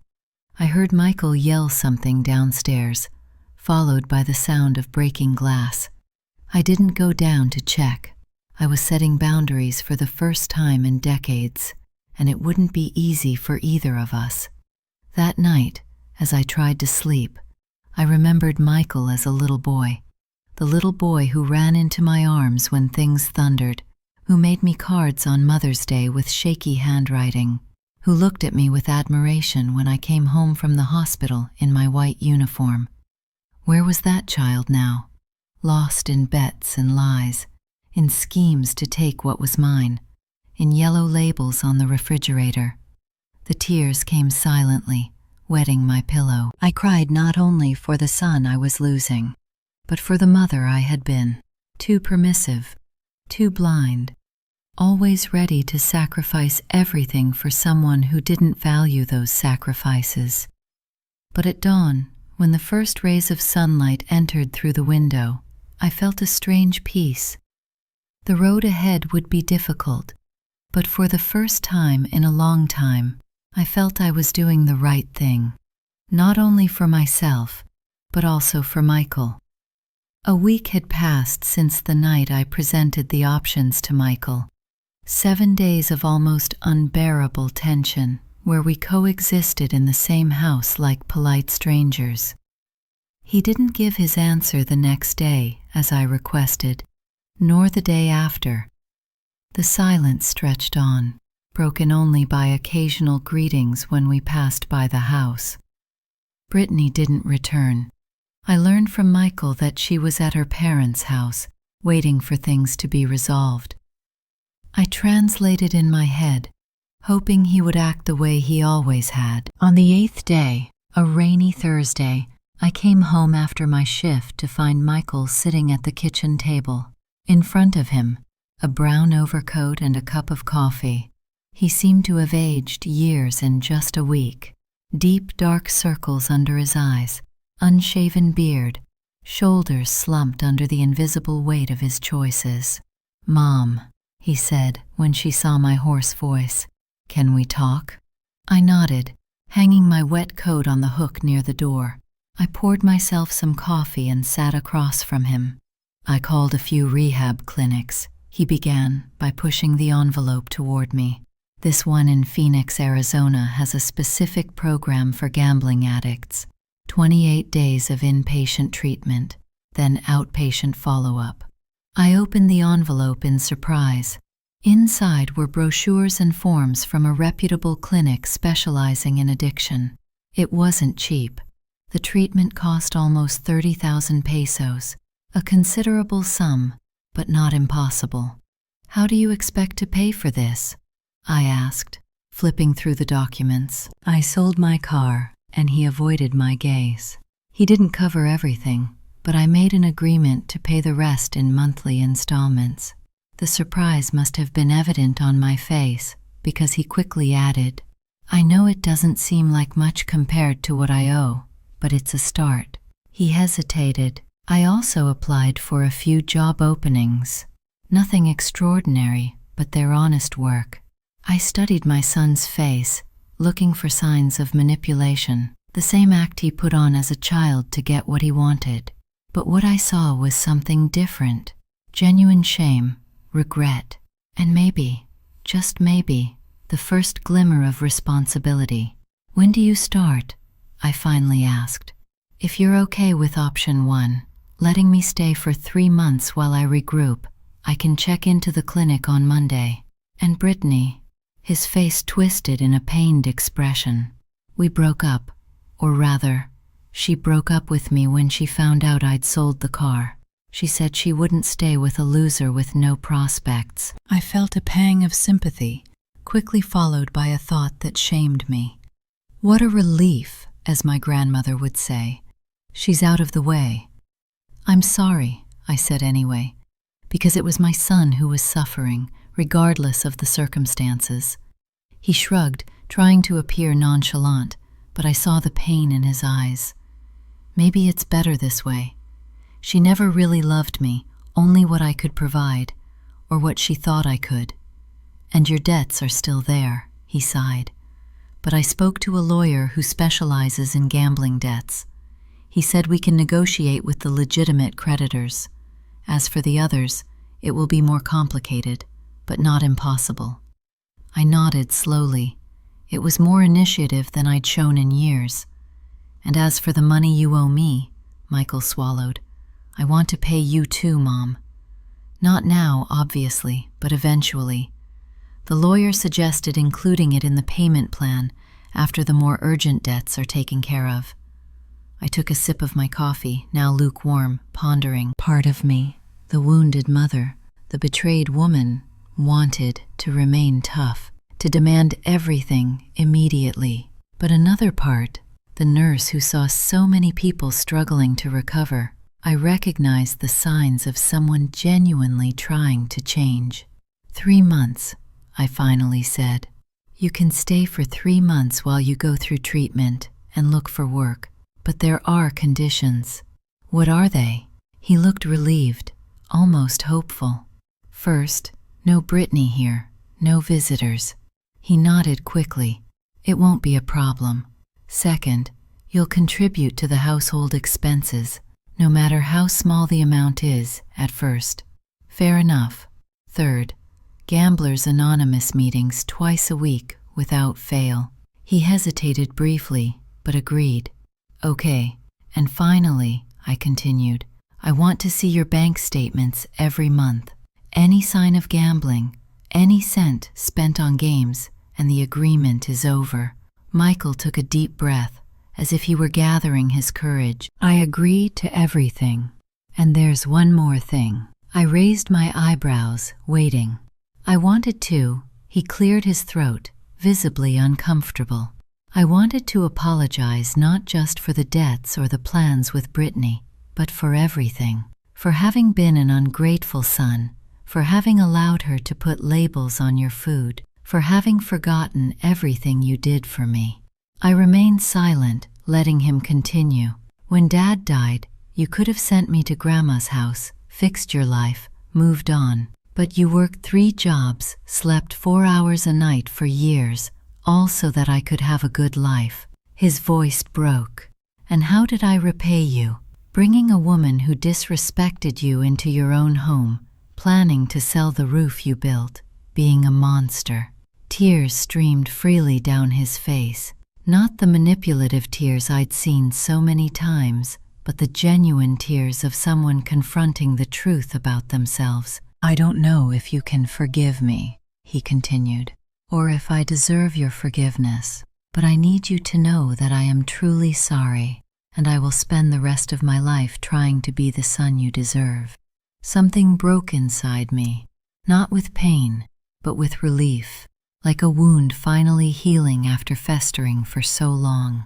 I heard Michael yell something downstairs, followed by the sound of breaking glass. I didn't go down to check. I was setting boundaries for the first time in decades, and it wouldn't be easy for either of us. That night, as I tried to sleep, I remembered Michael as a little boy. The little boy who ran into my arms when things thundered, who made me cards on Mother's Day with shaky handwriting, who looked at me with admiration when I came home from the hospital in my white uniform. Where was that child now? Lost in bets and lies, in schemes to take what was mine, in yellow labels on the refrigerator. The tears came silently, wetting my pillow. I cried not only for the son I was losing, but for the mother I had been, too permissive, too blind, always ready to sacrifice everything for someone who didn't value those sacrifices. But at dawn, when the first rays of sunlight entered through the window, I felt a strange peace. The road ahead would be difficult, but for the first time in a long time, I felt I was doing the right thing, not only for myself, but also for Michael. A week had passed since the night I presented the options to Michael. 7 days of almost unbearable tension, where we coexisted in the same house like polite strangers. He didn't give his answer the next day, as I requested, nor the day after. The silence stretched on, broken only by occasional greetings when we passed by the house. Brittany didn't return. I learned from Michael that she was at her parents' house, waiting for things to be resolved. I translated in my head, hoping he would act the way he always had. On the 8th day, a rainy Thursday, I came home after my shift to find Michael sitting at the kitchen table. In front of him, a brown overcoat and a cup of coffee. He seemed to have aged years in just a week. Deep, dark circles under his eyes, unshaven beard, shoulders slumped under the invisible weight of his choices. "Mom," he said when she saw my hoarse voice, "can we talk?" I nodded, hanging my wet coat on the hook near the door. I poured myself some coffee and sat across from him. I called a few rehab clinics. He began by pushing the envelope toward me. This one in Phoenix, Arizona has a specific program for gambling addicts. 28 days of inpatient treatment, then outpatient follow-up. I opened the envelope in surprise. Inside were brochures and forms from a reputable clinic specializing in addiction. It wasn't cheap. The treatment cost almost 30,000 pesos, a considerable sum, but not impossible. How do you expect to pay for this? I asked, flipping through the documents. I sold my car, and he avoided my gaze. He didn't cover everything, but I made an agreement to pay the rest in monthly installments. The surprise must have been evident on my face, because he quickly added, I know it doesn't seem like much compared to what I owe, but it's a start. He hesitated. I also applied for a few job openings. Nothing extraordinary, but they're honest work. I studied my son's face, looking for signs of manipulation, the same act he put on as a child to get what he wanted. But what I saw was something different. Genuine shame, regret, and maybe, just maybe, the first glimmer of responsibility. When do you start? I finally asked. If you're okay with option 1, letting me stay for 3 months while I regroup, I can check into the clinic on Monday. And Brittany, his face twisted in a pained expression. We broke up, or rather, she broke up with me when she found out I'd sold the car. She said she wouldn't stay with a loser with no prospects. I felt a pang of sympathy, quickly followed by a thought that shamed me. What a relief, as my grandmother would say. She's out of the way. I'm sorry, I said anyway, because it was my son who was suffering, regardless of the circumstances. He shrugged, trying to appear nonchalant, but I saw the pain in his eyes. Maybe it's better this way. She never really loved me, only what I could provide, or what she thought I could. And your debts are still there, he sighed. But I spoke to a lawyer who specializes in gambling debts. He said we can negotiate with the legitimate creditors. As for the others, it will be more complicated, but not impossible. I nodded slowly. It was more initiative than I'd shown in years. And as for the money you owe me, Michael swallowed, I want to pay you too, Mom. Not now, obviously, but eventually. The lawyer suggested including it in the payment plan after the more urgent debts are taken care of. I took a sip of my coffee, now lukewarm, pondering. Part of me, the wounded mother, the betrayed woman, wanted to remain tough, to demand everything immediately. But another part, the nurse who saw so many people struggling to recover, I recognized the signs of someone genuinely trying to change. 3 months, I finally said. You can stay for 3 months while you go through treatment and look for work, but there are conditions. What are they? He looked relieved, almost hopeful. First, no Brittany here, no visitors. He nodded quickly. It won't be a problem. Second, you'll contribute to the household expenses, no matter how small the amount is at first. Fair enough. Third, Gamblers Anonymous meetings twice a week without fail. He hesitated briefly, but agreed. Okay. And finally, I continued, I want to see your bank statements every month. Any sign of gambling, any cent spent on games, and the agreement is over. Michael took a deep breath, as if he were gathering his courage. I agreed to everything. And there's one more thing. I raised my eyebrows, waiting. I wanted to. He cleared his throat, visibly uncomfortable. I wanted to apologize not just for the debts or the plans with Brittany, but for everything. For having been an ungrateful son, for having allowed her to put labels on your food, for having forgotten everything you did for me. I remained silent, letting him continue. When Dad died, you could have sent me to Grandma's house, fixed your life, moved on. But you worked 3 jobs, slept 4 hours a night for years, all so that I could have a good life. His voice broke. And how did I repay you? Bringing a woman who disrespected you into your own home, planning to sell the roof you built, being a monster. Tears streamed freely down his face. Not the manipulative tears I'd seen so many times, but the genuine tears of someone confronting the truth about themselves. I don't know if you can forgive me, he continued, or if I deserve your forgiveness, but I need you to know that I am truly sorry, and I will spend the rest of my life trying to be the son you deserve. Something broke inside me, not with pain, but with relief, like a wound finally healing after festering for so long.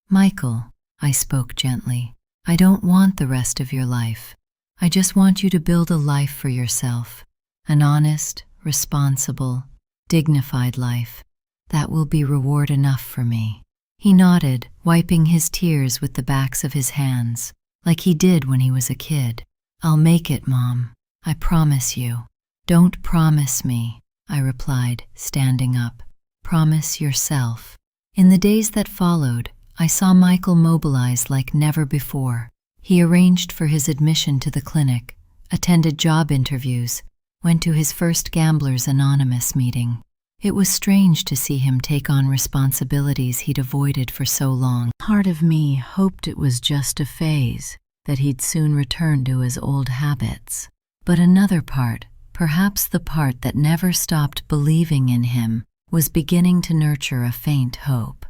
Michael, I spoke gently, I don't want the rest of your life. I just want you to build a life for yourself, an honest, responsible, dignified life. That will be reward enough for me. He nodded, wiping his tears with the backs of his hands, like he did when he was a kid. I'll make it, Mom. I promise you. Don't promise me, I replied, standing up. Promise yourself. In the days that followed, I saw Michael mobilize like never before. He arranged for his admission to the clinic, attended job interviews, went to his first Gamblers Anonymous meeting. It was strange to see him take on responsibilities he'd avoided for so long. Part of me hoped it was just a phase, that he'd soon return to his old habits. But another part, perhaps the part that never stopped believing in him, was beginning to nurture a faint hope.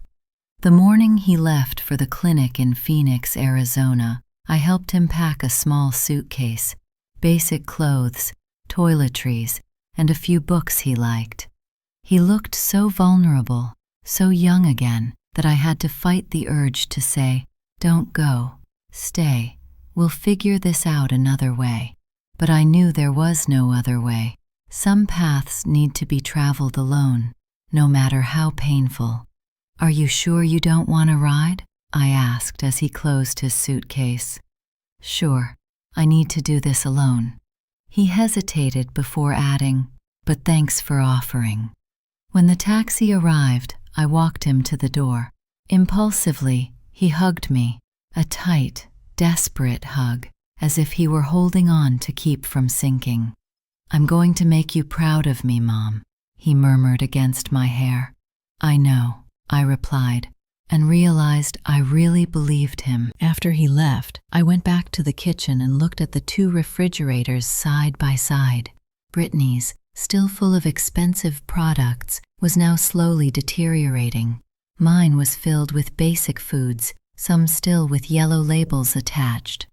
The morning he left for the clinic in Phoenix, Arizona, I helped him pack a small suitcase, basic clothes, toiletries, and a few books he liked. He looked so vulnerable, so young again, that I had to fight the urge to say, "Don't go, stay, we'll figure this out another way." But I knew there was no other way. Some paths need to be traveled alone, no matter how painful. Are you sure you don't want to ride? I asked as he closed his suitcase. Sure, I need to do this alone. He hesitated before adding, but thanks for offering. When the taxi arrived, I walked him to the door. Impulsively, he hugged me, a tight, desperate hug, as if he were holding on to keep from sinking. I'm going to make you proud of me, Mom, he murmured against my hair. I know, I replied, and realized I really believed him. After he left, I went back to the kitchen and looked at the two refrigerators side by side. Brittany's, still full of expensive products, was now slowly deteriorating. Mine was filled with basic foods, some still with yellow labels attached.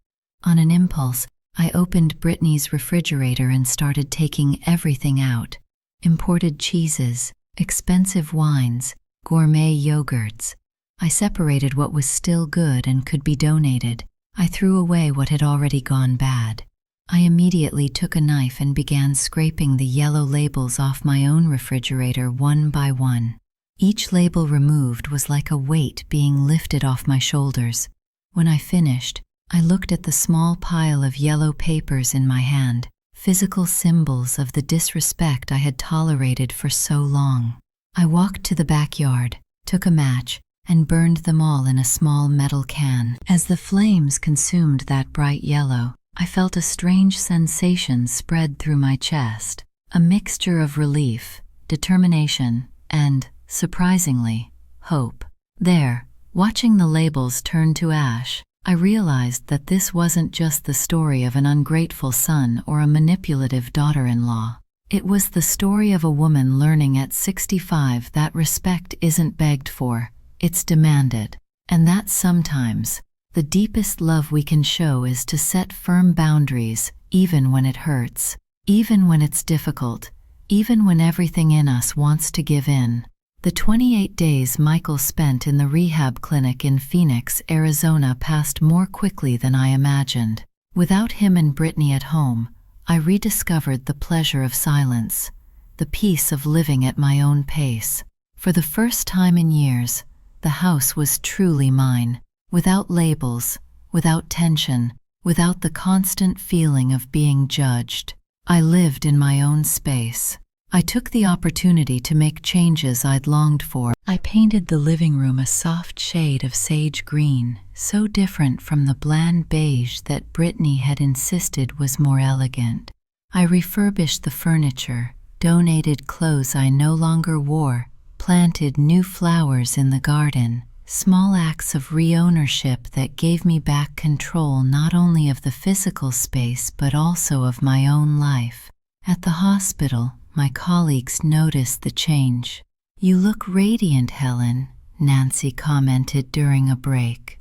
On an impulse, I opened Brittany's refrigerator and started taking everything out. Imported cheeses, expensive wines, gourmet yogurts. I separated what was still good and could be donated. I threw away what had already gone bad. I immediately took a knife and began scraping the yellow labels off my own refrigerator one by one. Each label removed was like a weight being lifted off my shoulders. When I finished, I looked at the small pile of yellow papers in my hand, physical symbols of the disrespect I had tolerated for so long. I walked to the backyard, took a match, and burned them all in a small metal can. As the flames consumed that bright yellow, I felt a strange sensation spread through my chest, a mixture of relief, determination, and, surprisingly, hope. There, watching the labels turn to ash, I realized that this wasn't just the story of an ungrateful son or a manipulative daughter-in-law. It was the story of a woman learning at 65 that respect isn't begged for, it's demanded, and that sometimes, the deepest love we can show is to set firm boundaries, even when it hurts, even when it's difficult, even when everything in us wants to give in. The 28 days Michael spent in the rehab clinic in Phoenix, Arizona passed more quickly than I imagined. Without him and Brittany at home, I rediscovered the pleasure of silence, the peace of living at my own pace. For the first time in years, the house was truly mine. Without labels, without tension, without the constant feeling of being judged. I lived in my own space. I took the opportunity to make changes I'd longed for. I painted the living room a soft shade of sage green, so different from the bland beige that Brittany had insisted was more elegant. I refurbished the furniture, donated clothes I no longer wore, planted new flowers in the garden, small acts of re-ownership that gave me back control not only of the physical space but also of my own life. At the hospital, my colleagues noticed the change. "You look radiant, Helen," Nancy commented during a break.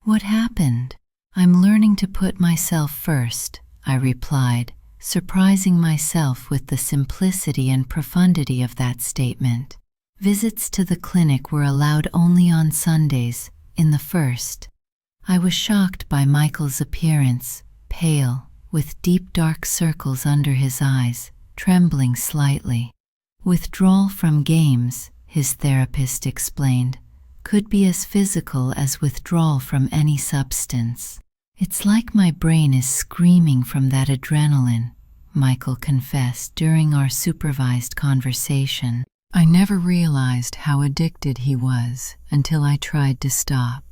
"What happened?" "I'm learning to put myself first," I replied, surprising myself with the simplicity and profundity of that statement. Visits to the clinic were allowed only on Sundays, in the first. I was shocked by Michael's appearance, pale, with deep dark circles under his eyes, trembling slightly. "Withdrawal from games," his therapist explained, "could be as physical as withdrawal from any substance. It's like my brain is screaming from that adrenaline," Michael confessed during our supervised conversation. I never realized how addicted he was until I tried to stop.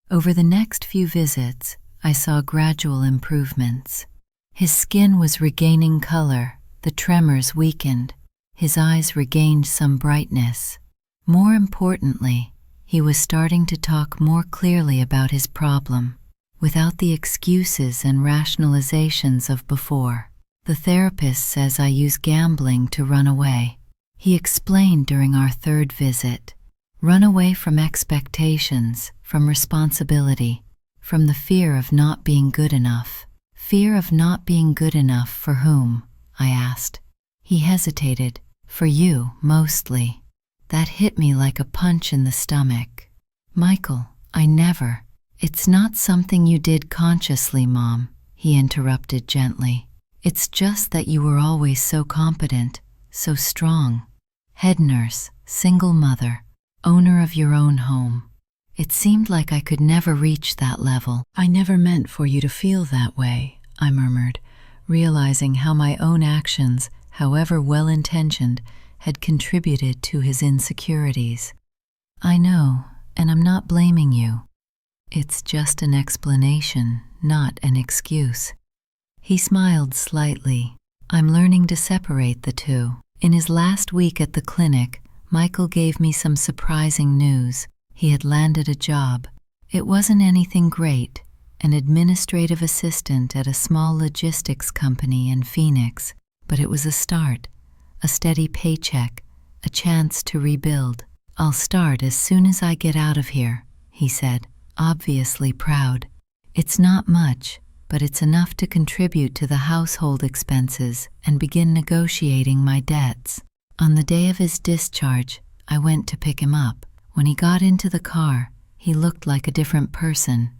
Over the next few visits, I saw gradual improvements. His skin was regaining color, the tremors weakened, his eyes regained some brightness. More importantly, he was starting to talk more clearly about his problem, without the excuses and rationalizations of before. "The therapist says I use gambling to run away," he explained during our third visit. "Run away from expectations, from responsibility, from the fear of not being good enough." "Fear of not being good enough for whom?" I asked. He hesitated. "For you, mostly." That hit me like a punch in the stomach. "Michael, I never." "It's not something you did consciously, Mom," he interrupted gently. "It's just that you were always so competent, so strong. Head nurse, single mother, owner of your own home. It seemed like I could never reach that level." "I never meant for you to feel that way," I murmured, realizing how my own actions, however well-intentioned, had contributed to his insecurities. "I know, and I'm not blaming you. It's just an explanation, not an excuse." He smiled slightly. "I'm learning to separate the two." In his last week at the clinic, Michael gave me some surprising news. He had landed a job. It wasn't anything great, an administrative assistant at a small logistics company in Phoenix, but it was a start, a steady paycheck, a chance to rebuild. "I'll start as soon as I get out of here," he said, obviously proud. "It's not much, but it's enough to contribute to the household expenses and begin negotiating my debts." On the day of his discharge, I went to pick him up. When he got into the car, he looked like a different person,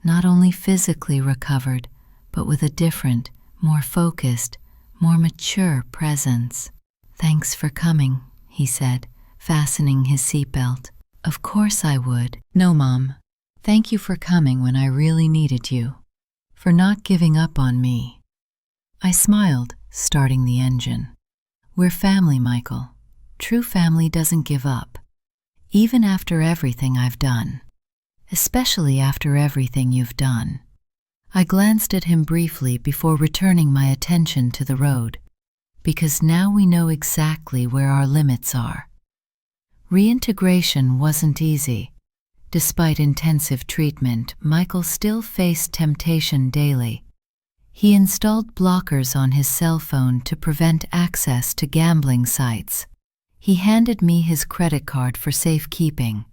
not only physically recovered, but with a different, more focused, more mature presence. "Thanks for coming," he said, fastening his seatbelt. "Of course I would." "No, Mom. Thank you for coming when I really needed you. For not giving up on me." I smiled, starting the engine. "We're family, Michael. True family doesn't give up. Even after everything I've done. Especially after everything you've done." I glanced at him briefly before returning my attention to the road, because now we know exactly where our limits are. Reintegration wasn't easy. Despite intensive treatment, Michael still faced temptation daily. He installed blockers on his cell phone to prevent access to gambling sites. He handed me his credit card for safekeeping.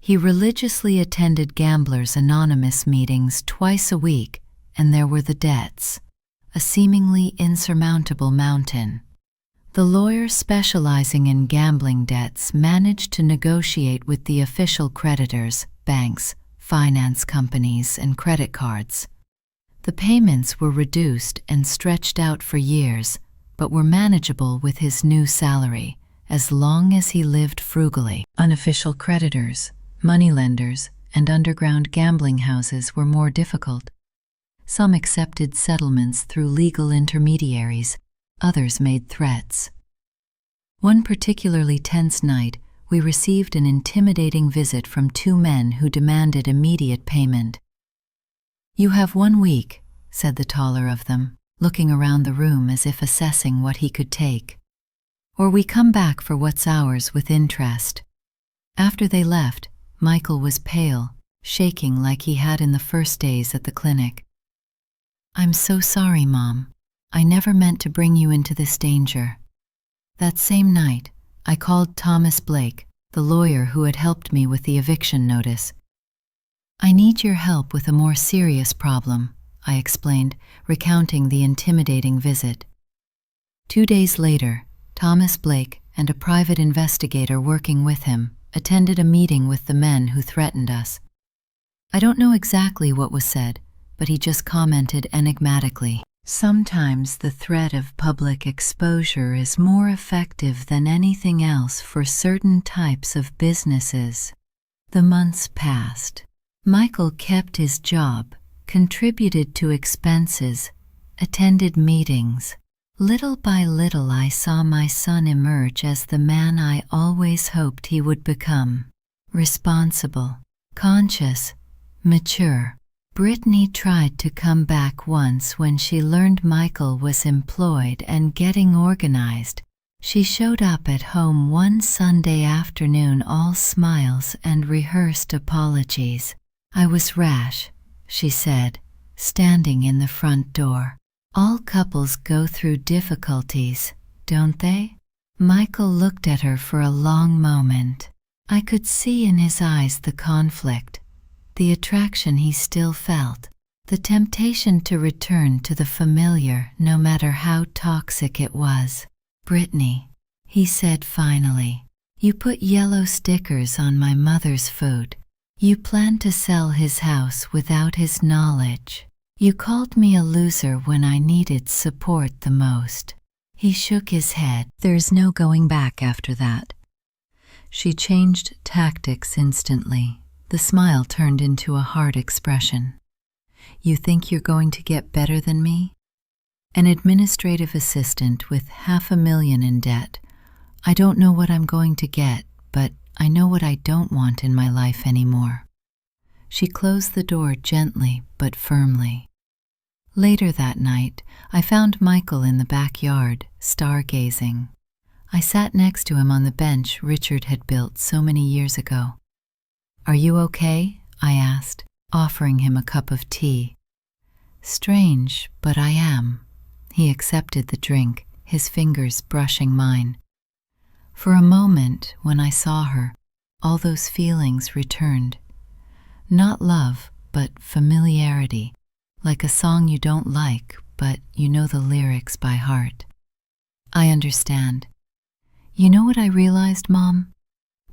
He religiously attended Gamblers Anonymous meetings twice a week, and there were the debts, a seemingly insurmountable mountain. The lawyer specializing in gambling debts managed to negotiate with the official creditors, banks, finance companies, and credit cards. The payments were reduced and stretched out for years, but were manageable with his new salary, as long as he lived frugally. Unofficial creditors, moneylenders, and underground gambling houses were more difficult. Some accepted settlements through legal intermediaries, others made threats. One particularly tense night, we received an intimidating visit from two men who demanded immediate payment. "You have 1 week," said the taller of them, looking around the room as if assessing what he could take. "Or we come back for what's ours with interest." After they left, Michael was pale, shaking like he had in the first days at the clinic. "I'm so sorry, Mom. I never meant to bring you into this danger." That same night, I called Thomas Blake, the lawyer who had helped me with the eviction notice. "I need your help with a more serious problem," I explained, recounting the intimidating visit. 2 days later, Thomas Blake and a private investigator working with him attended a meeting with the men who threatened us. I don't know exactly what was said, but he just commented enigmatically, "Sometimes the threat of public exposure is more effective than anything else for certain types of businesses." The months passed. Michael kept his job, contributed to expenses, attended meetings. Little by little, I saw my son emerge as the man I always hoped he would become. Responsible, conscious, mature. Brittany tried to come back once when she learned Michael was employed and getting organized. She showed up at home one Sunday afternoon all smiles and rehearsed apologies. "I was rash," she said, standing in the front door. "All couples go through difficulties, don't they?" Michael looked at her for a long moment. I could see in his eyes the conflict, the attraction he still felt, the temptation to return to the familiar no matter how toxic it was. "Brittany," he said finally, "you put yellow stickers on my mother's food. You planned to sell his house without his knowledge. You called me a loser when I needed support the most." He shook his head. "There's no going back after that." She changed tactics instantly. The smile turned into a hard expression. "You think you're going to get better than me? An administrative assistant with $500,000 in debt. I don't know what I'm going to get, but I know what I don't want in my life anymore." She closed the door gently but firmly. Later that night, I found Michael in the backyard, stargazing. I sat next to him on the bench Richard had built so many years ago. "Are you okay?" I asked, offering him a cup of tea. "Strange, but I am." He accepted the drink, his fingers brushing mine. For a moment, when I saw her, all those feelings returned. Not love, but familiarity, like a song you don't like, but you know the lyrics by heart. "I understand. You know what I realized, Mom?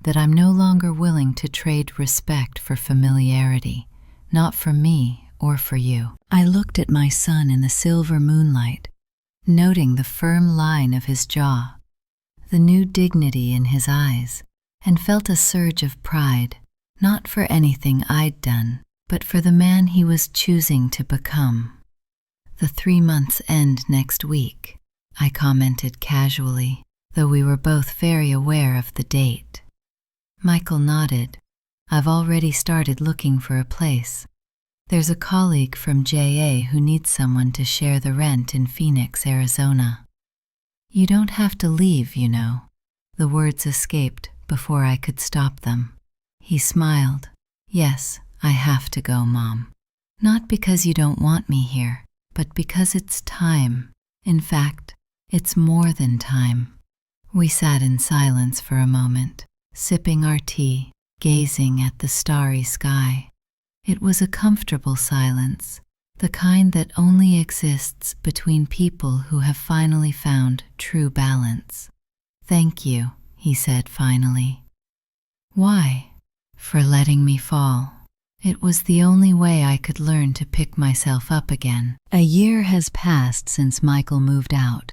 That I'm no longer willing to trade respect for familiarity, not for me or for you." I looked at my son in the silver moonlight, noting the firm line of his jaw, the new dignity in his eyes, and felt a surge of pride, not for anything I'd done, but for the man he was choosing to become. "The 3 months end next week," I commented casually, though we were both very aware of the date. Michael nodded. "I've already started looking for a place. There's a colleague from JA who needs someone to share the rent in Phoenix, Arizona." "You don't have to leave, you know." The words escaped before I could stop them. He smiled. "Yes, I have to go, Mom. Not because you don't want me here, but because it's time. In fact, it's more than time." We sat in silence for a moment, sipping our tea, gazing at the starry sky. It was a comfortable silence, the kind that only exists between people who have finally found true balance. "Thank you," he said finally. "Why?" "For letting me fall. It was the only way I could learn to pick myself up again." A year has passed since Michael moved out.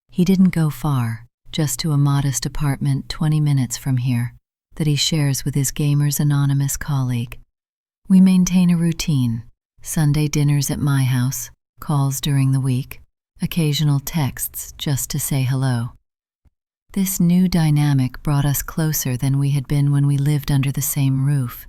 He didn't go far, just to a modest apartment 20 minutes from here that he shares with his Gamers Anonymous colleague. We maintain a routine: Sunday dinners at my house, calls during the week, occasional texts just to say hello. This new dynamic brought us closer than we had been when we lived under the same roof.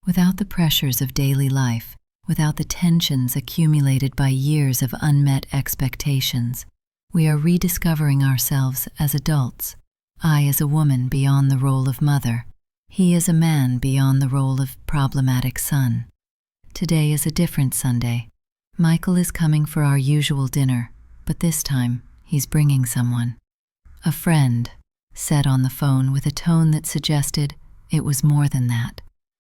Without the pressures of daily life, without the tensions accumulated by years of unmet expectations, we are rediscovering ourselves as adults. I as a woman beyond the role of mother, he as a man beyond the role of problematic son. Today is a different Sunday. Michael is coming for our usual dinner, but this time he's bringing someone. A friend, said on the phone with a tone that suggested it was more than that.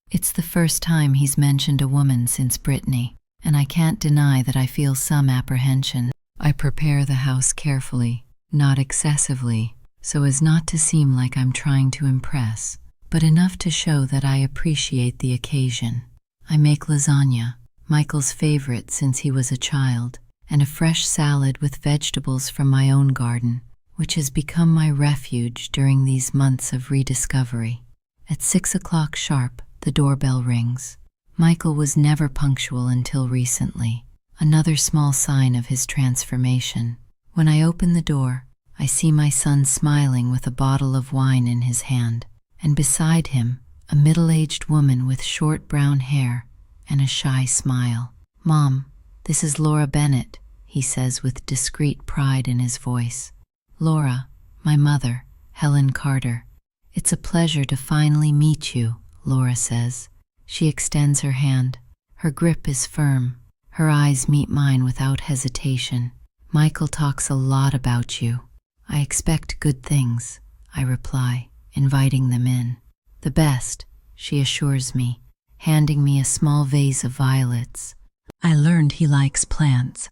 It's the first time he's mentioned a woman since Brittany, and I can't deny that I feel some apprehension. I prepare the house carefully, not excessively, so as not to seem like I'm trying to impress, but enough to show that I appreciate the occasion. I make lasagna, Michael's favorite since he was a child, and a fresh salad with vegetables from my own garden, which has become my refuge during these months of rediscovery. At 6 o'clock sharp, the doorbell rings. Michael was never punctual until recently, another small sign of his transformation. When I open the door, I see my son smiling with a bottle of wine in his hand, and beside him, a middle-aged woman with short brown hair and a shy smile. "Mom, this is Laura Bennett," he says with discreet pride in his voice. "Laura, my mother, Helen Carter. It's a pleasure to finally meet you," Laura says. She extends her hand. Her grip is firm. Her eyes meet mine without hesitation. "Michael talks a lot about you." "I expect good things," I reply, inviting them in. "The best," she assures me, handing me a small vase of violets. I learned he likes plants.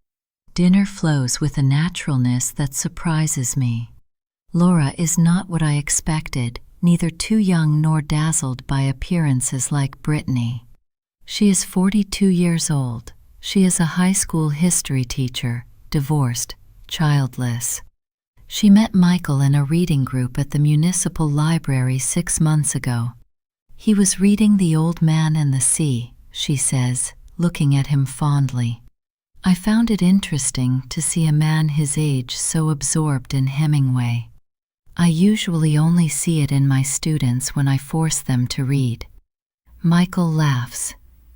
Dinner flows with a naturalness that surprises me. Laura is not what I expected, neither too young nor dazzled by appearances like Brittany. She is 42 years old. She is a high school history teacher, divorced, childless. She met Michael in a reading group at the municipal library 6 months ago. "He was reading The Old Man and the Sea," she says, looking at him fondly. "I found it interesting to see a man his age so absorbed in Hemingway. I usually only see it in my students when I force them to read." Michael laughs.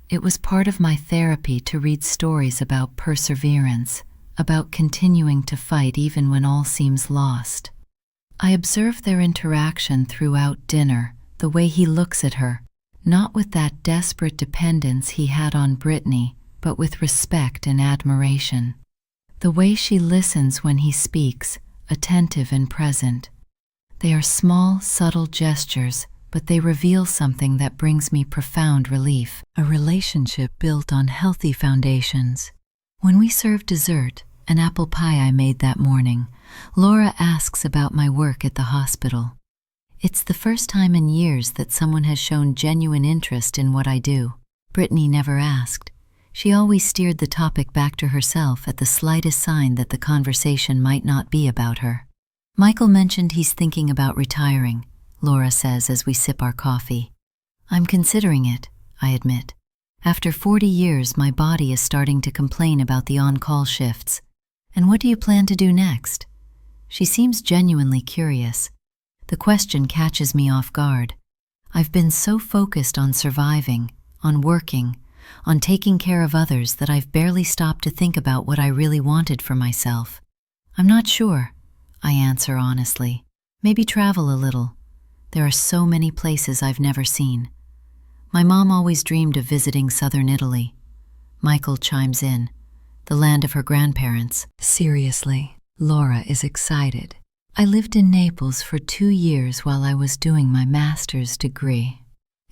"It was part of my therapy to read stories about perseverance, about continuing to fight even when all seems lost." I observe their interaction throughout dinner, the way he looks at her, not with that desperate dependence he had on Brittany, but with respect and admiration. The way she listens when he speaks, attentive and present. They are small, subtle gestures, but they reveal something that brings me profound relief, a relationship built on healthy foundations. When we serve dessert, an apple pie I made that morning, Laura asks about my work at the hospital. It's the first time in years that someone has shown genuine interest in what I do. Brittany never asked. She always steered the topic back to herself at the slightest sign that the conversation might not be about her. "Michael mentioned he's thinking about retiring," Laura says as we sip our coffee. "I'm considering it," I admit. "After 40 years, my body is starting to complain about the on-call shifts. And what do you plan to do next?" She seems genuinely curious. The question catches me off guard. I've been so focused on surviving, on working, on taking care of others that I've barely stopped to think about what I really wanted for myself. "I'm not sure," I answer honestly. "Maybe travel a little. There are so many places I've never seen. My mom always dreamed of visiting southern Italy." Michael chimes in. "The land of her grandparents." Seriously, Laura is excited. "I lived in Naples for 2 years while I was doing my master's degree.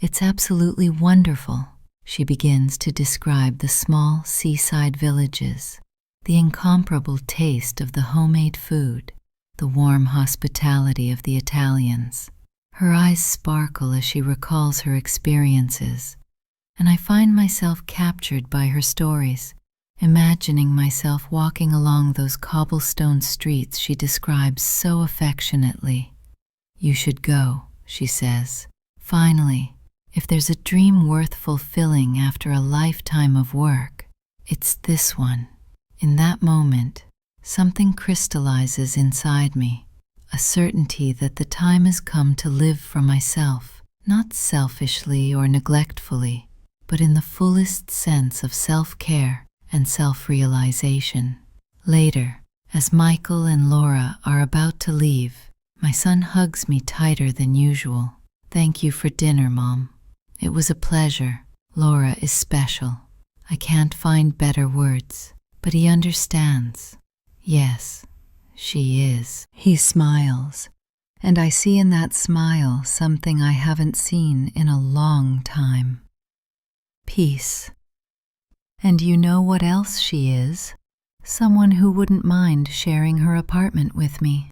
It's absolutely wonderful." She begins to describe the small seaside villages, the incomparable taste of the homemade food, the warm hospitality of the Italians. Her eyes sparkle as she recalls her experiences, and I find myself captured by her stories, imagining myself walking along those cobblestone streets she describes so affectionately. "You should go," she says. "Finally, if there's a dream worth fulfilling after a lifetime of work, it's this one." In that moment, something crystallizes inside me, a certainty that the time has come to live for myself, not selfishly or neglectfully, but in the fullest sense of self-care and self-realization. Later, as Michael and Laura are about to leave, my son hugs me tighter than usual. "Thank you for dinner, Mom. It was a pleasure. Laura is special. I can't find better words, but he understands. Yes, she is." He smiles, and I see in that smile something I haven't seen in a long time. Peace. And you know what else she is? Someone who wouldn't mind sharing her apartment with me.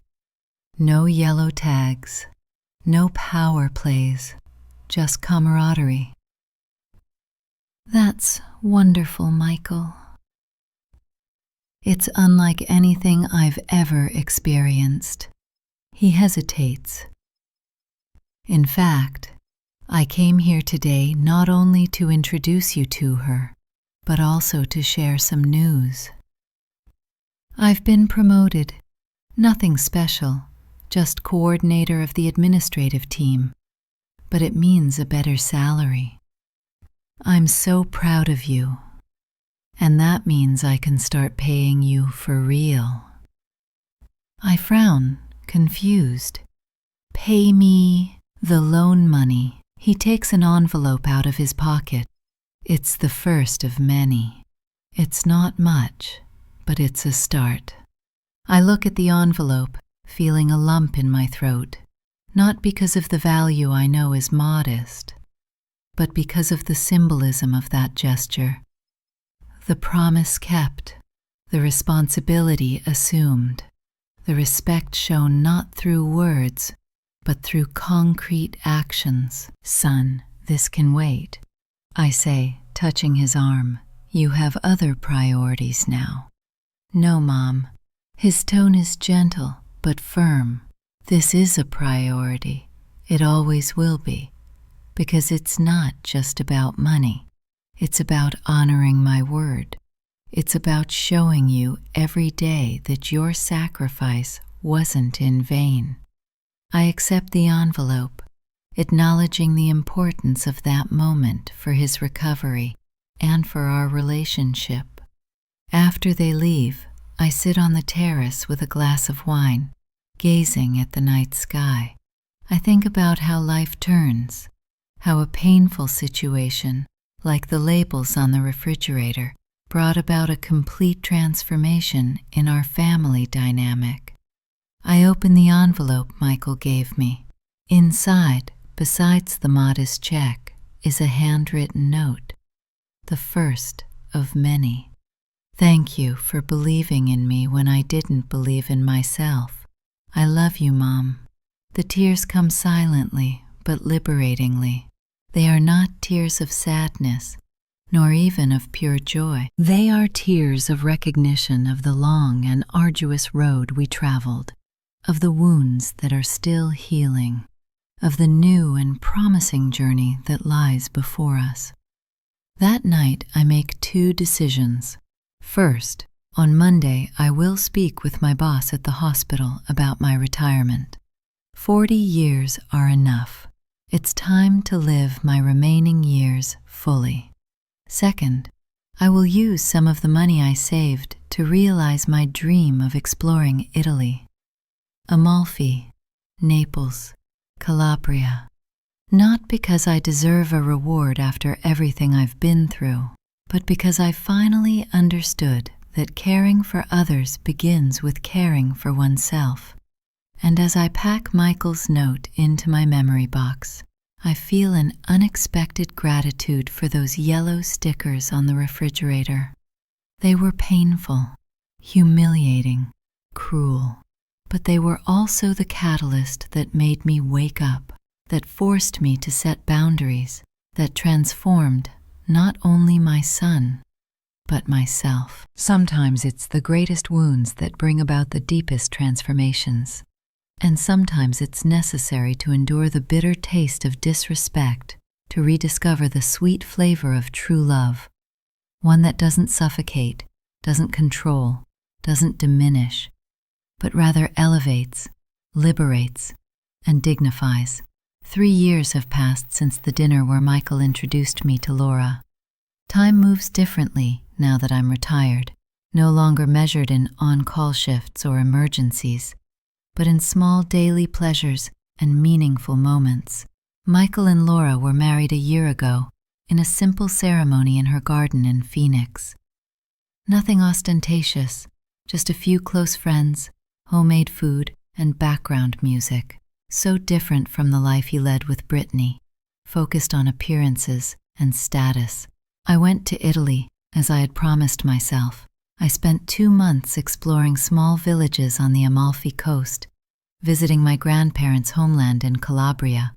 No yellow tags, no power plays, just camaraderie. That's wonderful, Michael. It's unlike anything I've ever experienced. He hesitates. In fact, I came here today not only to introduce you to her, but also to share some news. I've been promoted. Nothing special, just coordinator of the administrative team, but it means a better salary. I'm so proud of you, and that means I can start paying you for real. I frown, confused. Pay me the loan money. He takes an envelope out of his pocket. It's the first of many. It's not much, but it's a start. I look at the envelope, feeling a lump in my throat, not because of the value I know is modest, but because of the symbolism of that gesture. The promise kept, the responsibility assumed, the respect shown not through words, but through concrete actions. "Son, this can wait," I say, touching his arm. "You have other priorities now." "No, Mom." His tone is gentle, but firm. "This is a priority. It always will be. Because it's not just about money. It's about honoring my word. It's about showing you every day that your sacrifice wasn't in vain." I accept the envelope, acknowledging the importance of that moment for his recovery and for our relationship. After they leave, I sit on the terrace with a glass of wine, gazing at the night sky. I think about how life turns, how a painful situation, like the labels on the refrigerator, brought about a complete transformation in our family dynamic. I open the envelope Michael gave me. Inside, besides the modest check, is a handwritten note, the first of many. "Thank you for believing in me when I didn't believe in myself. I love you, Mom." The tears come silently, but liberatingly. They are not tears of sadness, nor even of pure joy. They are tears of recognition of the long and arduous road we traveled, of the wounds that are still healing, of the new and promising journey that lies before us. That night I make 2 decisions. First, on Monday I will speak with my boss at the hospital about my retirement. 40 years are enough. It's time to live my remaining years fully. Second, I will use some of the money I saved to realize my dream of exploring Italy. Amalfi, Naples, Calabria. Not because I deserve a reward after everything I've been through, but because I finally understood that caring for others begins with caring for oneself. And as I pack Michael's note into my memory box, I feel an unexpected gratitude for those yellow stickers on the refrigerator. They were painful, humiliating, cruel, but they were also the catalyst that made me wake up, that forced me to set boundaries, that transformed not only my son, but myself. Sometimes it's the greatest wounds that bring about the deepest transformations. And sometimes it's necessary to endure the bitter taste of disrespect to rediscover the sweet flavor of true love, one that doesn't suffocate, doesn't control, doesn't diminish, but rather elevates, liberates, and dignifies. 3 years have passed since the dinner where Michael introduced me to Laura. Time moves differently now that I'm retired, no longer measured in on-call shifts or emergencies, but in small daily pleasures and meaningful moments. Michael and Laura were married a year ago in a simple ceremony in her garden in Phoenix. Nothing ostentatious, just a few close friends, homemade food, and background music. So different from the life he led with Brittany, focused on appearances and status. I went to Italy, as I had promised myself. I spent 2 months exploring small villages on the Amalfi coast, visiting my grandparents' homeland in Calabria,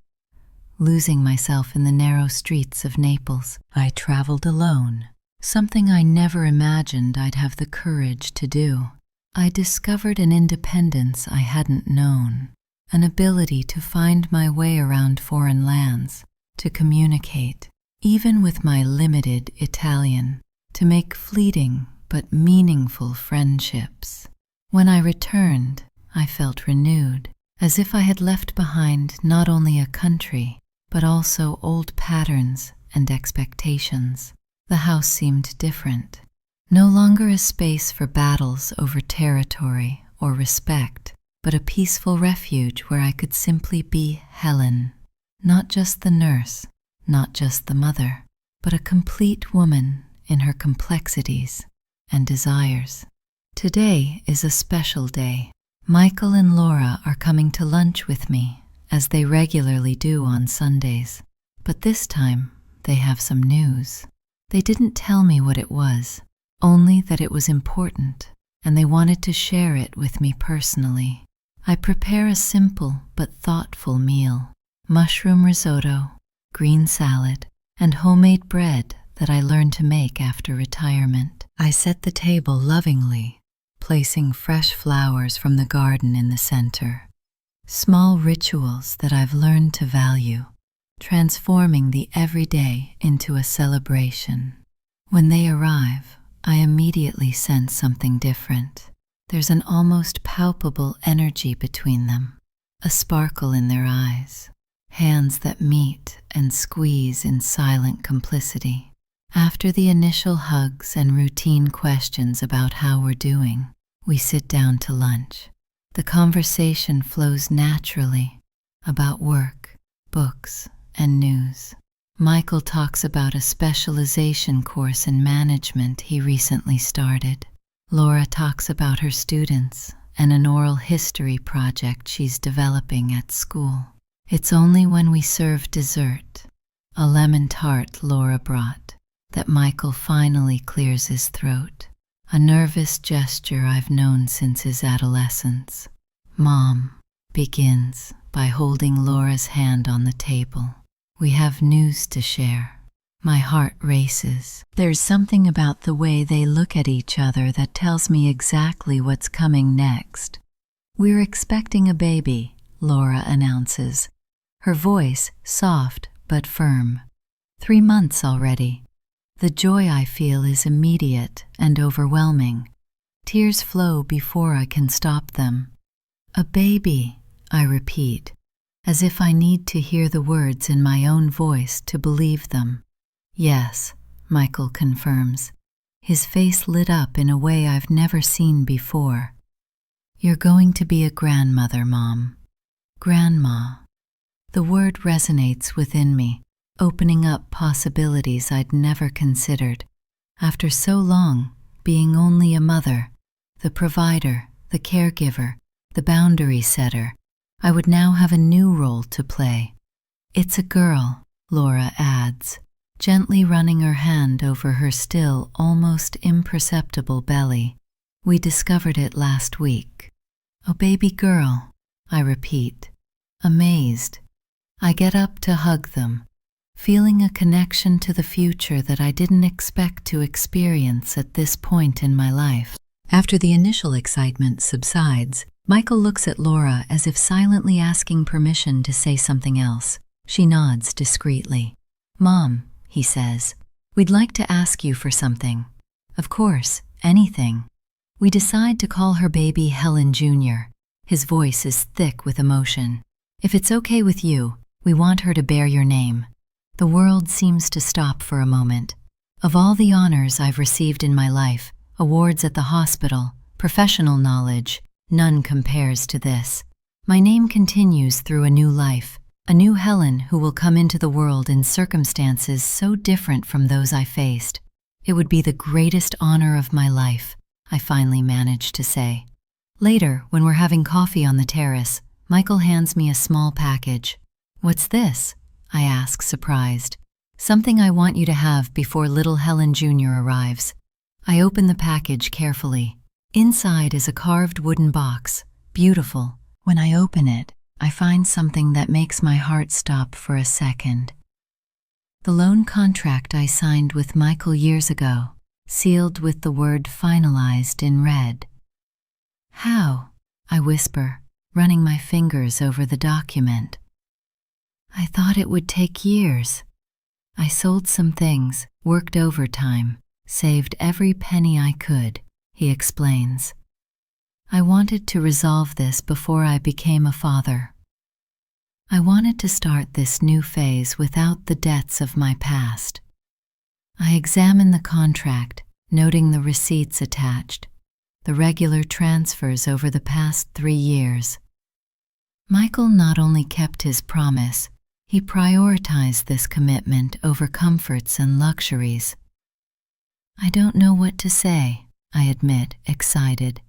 losing myself in the narrow streets of Naples. I traveled alone, something I never imagined I'd have the courage to do. I discovered an independence I hadn't known, an ability to find my way around foreign lands, to communicate, even with my limited Italian, to make fleeting but meaningful friendships. When I returned, I felt renewed, as if I had left behind not only a country, but also old patterns and expectations. The house seemed different, no longer a space for battles over territory or respect, but a peaceful refuge where I could simply be Helen, not just the nurse, not just the mother, but a complete woman in her complexities and desires. Today is a special day. Michael and Laura are coming to lunch with me, as they regularly do on Sundays. But this time, they have some news. They didn't tell me what it was, only that it was important, and they wanted to share it with me personally. I prepare a simple but thoughtful meal: mushroom risotto, green salad, and homemade bread that I learned to make after retirement. I set the table lovingly, placing fresh flowers from the garden in the center. Small rituals that I've learned to value, transforming the everyday into a celebration. When they arrive, I immediately sense something different. There's an almost palpable energy between them, a sparkle in their eyes, hands that meet and squeeze in silent complicity. After the initial hugs and routine questions about how we're doing, we sit down to lunch. The conversation flows naturally about work, books, and news. Michael talks about a specialization course in management he recently started. Laura talks about her students and an oral history project she's developing at school. It's only when we serve dessert, a lemon tart Laura brought, that Michael finally clears his throat. A nervous gesture I've known since his adolescence. Mom begins by holding Laura's hand on the table. We have news to share. My heart races. There's something about the way they look at each other that tells me exactly what's coming next. We're expecting a baby, Laura announces, her voice soft but firm. 3 months already. The joy I feel is immediate and overwhelming. Tears flow before I can stop them. A baby, I repeat, as if I need to hear the words in my own voice to believe them. Yes, Michael confirms, his face lit up in a way I've never seen before. You're going to be a grandmother, Mom. Grandma. The word resonates within me, opening up possibilities I'd never considered. After so long, being only a mother, the provider, the caregiver, the boundary setter, I would now have a new role to play. It's a girl, Laura adds, gently running her hand over her still almost imperceptible belly. We discovered it last week. A baby girl, I repeat, amazed. I get up to hug them, feeling a connection to the future that I didn't expect to experience at this point in my life. After the initial excitement subsides, Michael looks at Laura as if silently asking permission to say something else. She nods discreetly. Mom, he says, we'd like to ask you for something. Of course, anything. We decide to call her baby Helen Jr., His voice is thick with emotion. "If it's okay with you, we want her to bear your name." The world seems to stop for a moment. Of all the honors I've received in my life, awards at the hospital, professional knowledge, none compares to this. My name continues through a new life, a new Helen who will come into the world in circumstances so different from those I faced. "It would be the greatest honor of my life," I finally managed to say. Later, when we're having coffee on the terrace, Michael hands me a small package. "What's this?" I ask, surprised. "Something I want you to have before little Helen Jr. arrives." I open the package carefully. Inside is a carved wooden box, beautiful. When I open it, I find something that makes my heart stop for a second. The loan contract I signed with Michael years ago, sealed with the word finalized in red. "How?" I whisper, running my fingers over the document. "I thought it would take years. I sold some things, worked overtime, saved every penny I could," he explains. "I wanted to resolve this before I became a father. I wanted to start this new phase without the debts of my past." I examine the contract, noting the receipts attached, the regular transfers over the past 3 years. Michael not only kept his promise, he prioritized this commitment over comforts and luxuries. "I don't know what to say," I admit, excited.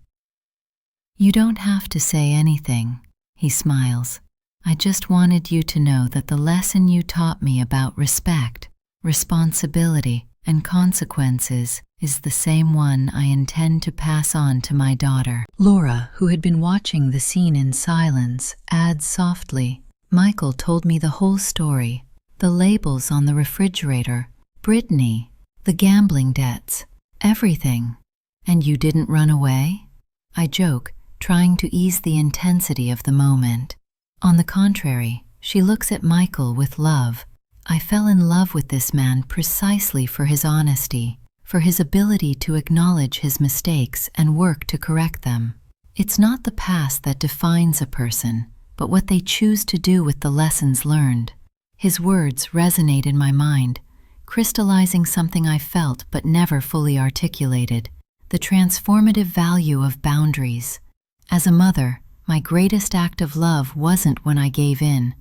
"You don't have to say anything," he smiles. "I just wanted you to know that the lesson you taught me about respect, responsibility, and consequences is the same one I intend to pass on to my daughter." Laura, who had been watching the scene in silence, adds softly, "Michael told me the whole story, the labels on the refrigerator, Brittany, the gambling debts, everything. And you didn't run away?" I joke, trying to ease the intensity of the moment. On the contrary, she looks at Michael with love. I fell in love with this man precisely for his honesty, for his ability to acknowledge his mistakes and work to correct them. It's not the past that defines a person, but what they choose to do with the lessons learned. His words resonate in my mind, crystallizing something I felt but never fully articulated: the transformative value of boundaries. As a mother, my greatest act of love wasn't when I gave in,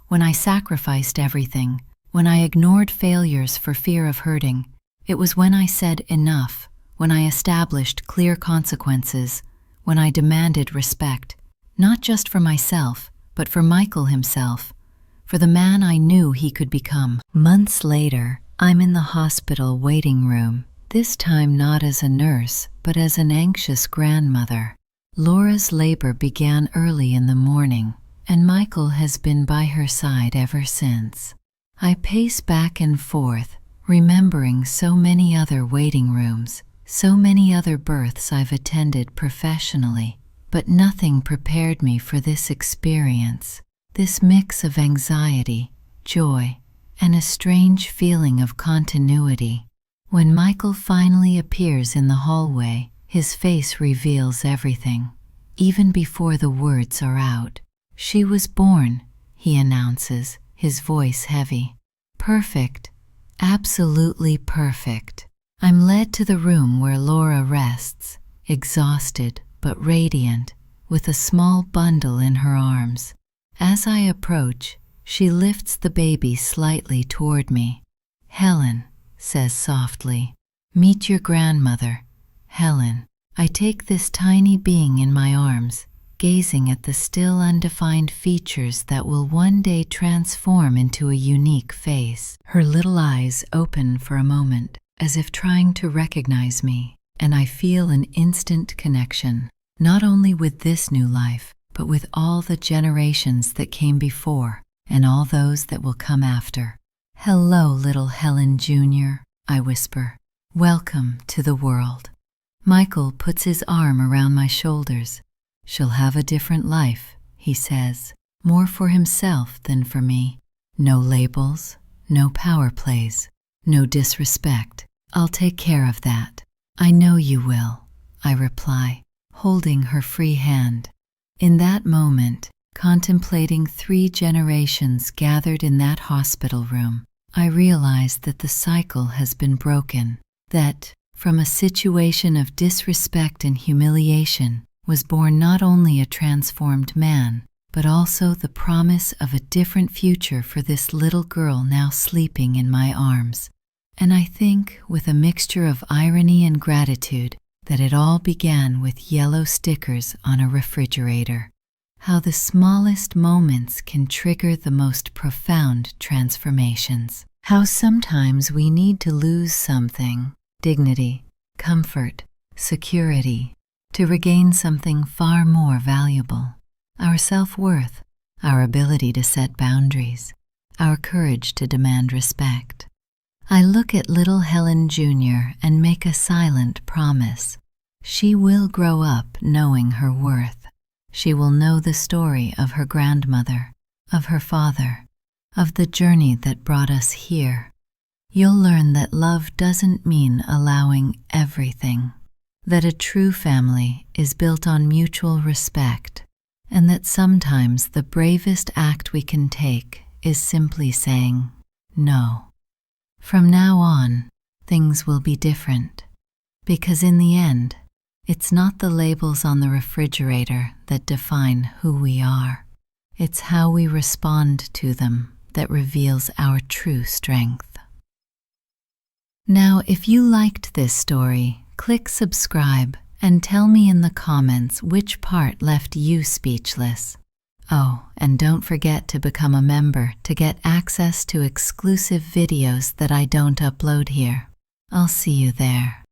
when I sacrificed everything, when I ignored failures for fear of hurting. It was when I said enough, when I established clear consequences, when I demanded respect, not just for myself, but for Michael himself, for the man I knew he could become. Months later, I'm in the hospital waiting room, this time not as a nurse, but as an anxious grandmother. Laura's labor began early in the morning, and Michael has been by her side ever since. I pace back and forth, remembering so many other waiting rooms, so many other births I've attended professionally, but nothing prepared me for this experience, this mix of anxiety, joy, and a strange feeling of continuity. When Michael finally appears in the hallway, his face reveals everything, even before the words are out. "She was born," he announces, his voice heavy. "Perfect, absolutely perfect." I'm led to the room where Laura rests, exhausted but radiant, with a small bundle in her arms. As I approach, she lifts the baby slightly toward me. "Helen," says softly, "meet your grandmother, Helen." I take this tiny being in my arms, gazing at the still undefined features that will one day transform into a unique face. Her little eyes open for a moment, as if trying to recognize me, and I feel an instant connection, not only with this new life, but with all the generations that came before and all those that will come after. "Hello, little Helen Jr.," I whisper. "Welcome to the world." Michael puts his arm around my shoulders. "She'll have a different life," he says, more for himself than for me. "No labels, no power plays, no disrespect. I'll take care of that." "I know you will," I reply, holding her free hand. In that moment, contemplating 3 generations gathered in that hospital room, I realized that the cycle has been broken, that, from a situation of disrespect and humiliation, was born not only a transformed man, but also the promise of a different future for this little girl now sleeping in my arms. And I think, with a mixture of irony and gratitude, that it all began with yellow stickers on a refrigerator. How the smallest moments can trigger the most profound transformations. How sometimes we need to lose something, dignity, comfort, security, to regain something far more valuable. Our self-worth, our ability to set boundaries, our courage to demand respect. I look at little Helen Jr. and make a silent promise. She will grow up knowing her worth. She will know the story of her grandmother, of her father, of the journey that brought us here. You'll learn that love doesn't mean allowing everything, that a true family is built on mutual respect, and that sometimes the bravest act we can take is simply saying no. From now on, things will be different, because in the end, it's not the labels on the refrigerator that define who we are. It's how we respond to them that reveals our true strength. Now, if you liked this story, click subscribe and tell me in the comments which part left you speechless. Oh, and don't forget to become a member to get access to exclusive videos that I don't upload here. I'll see you there.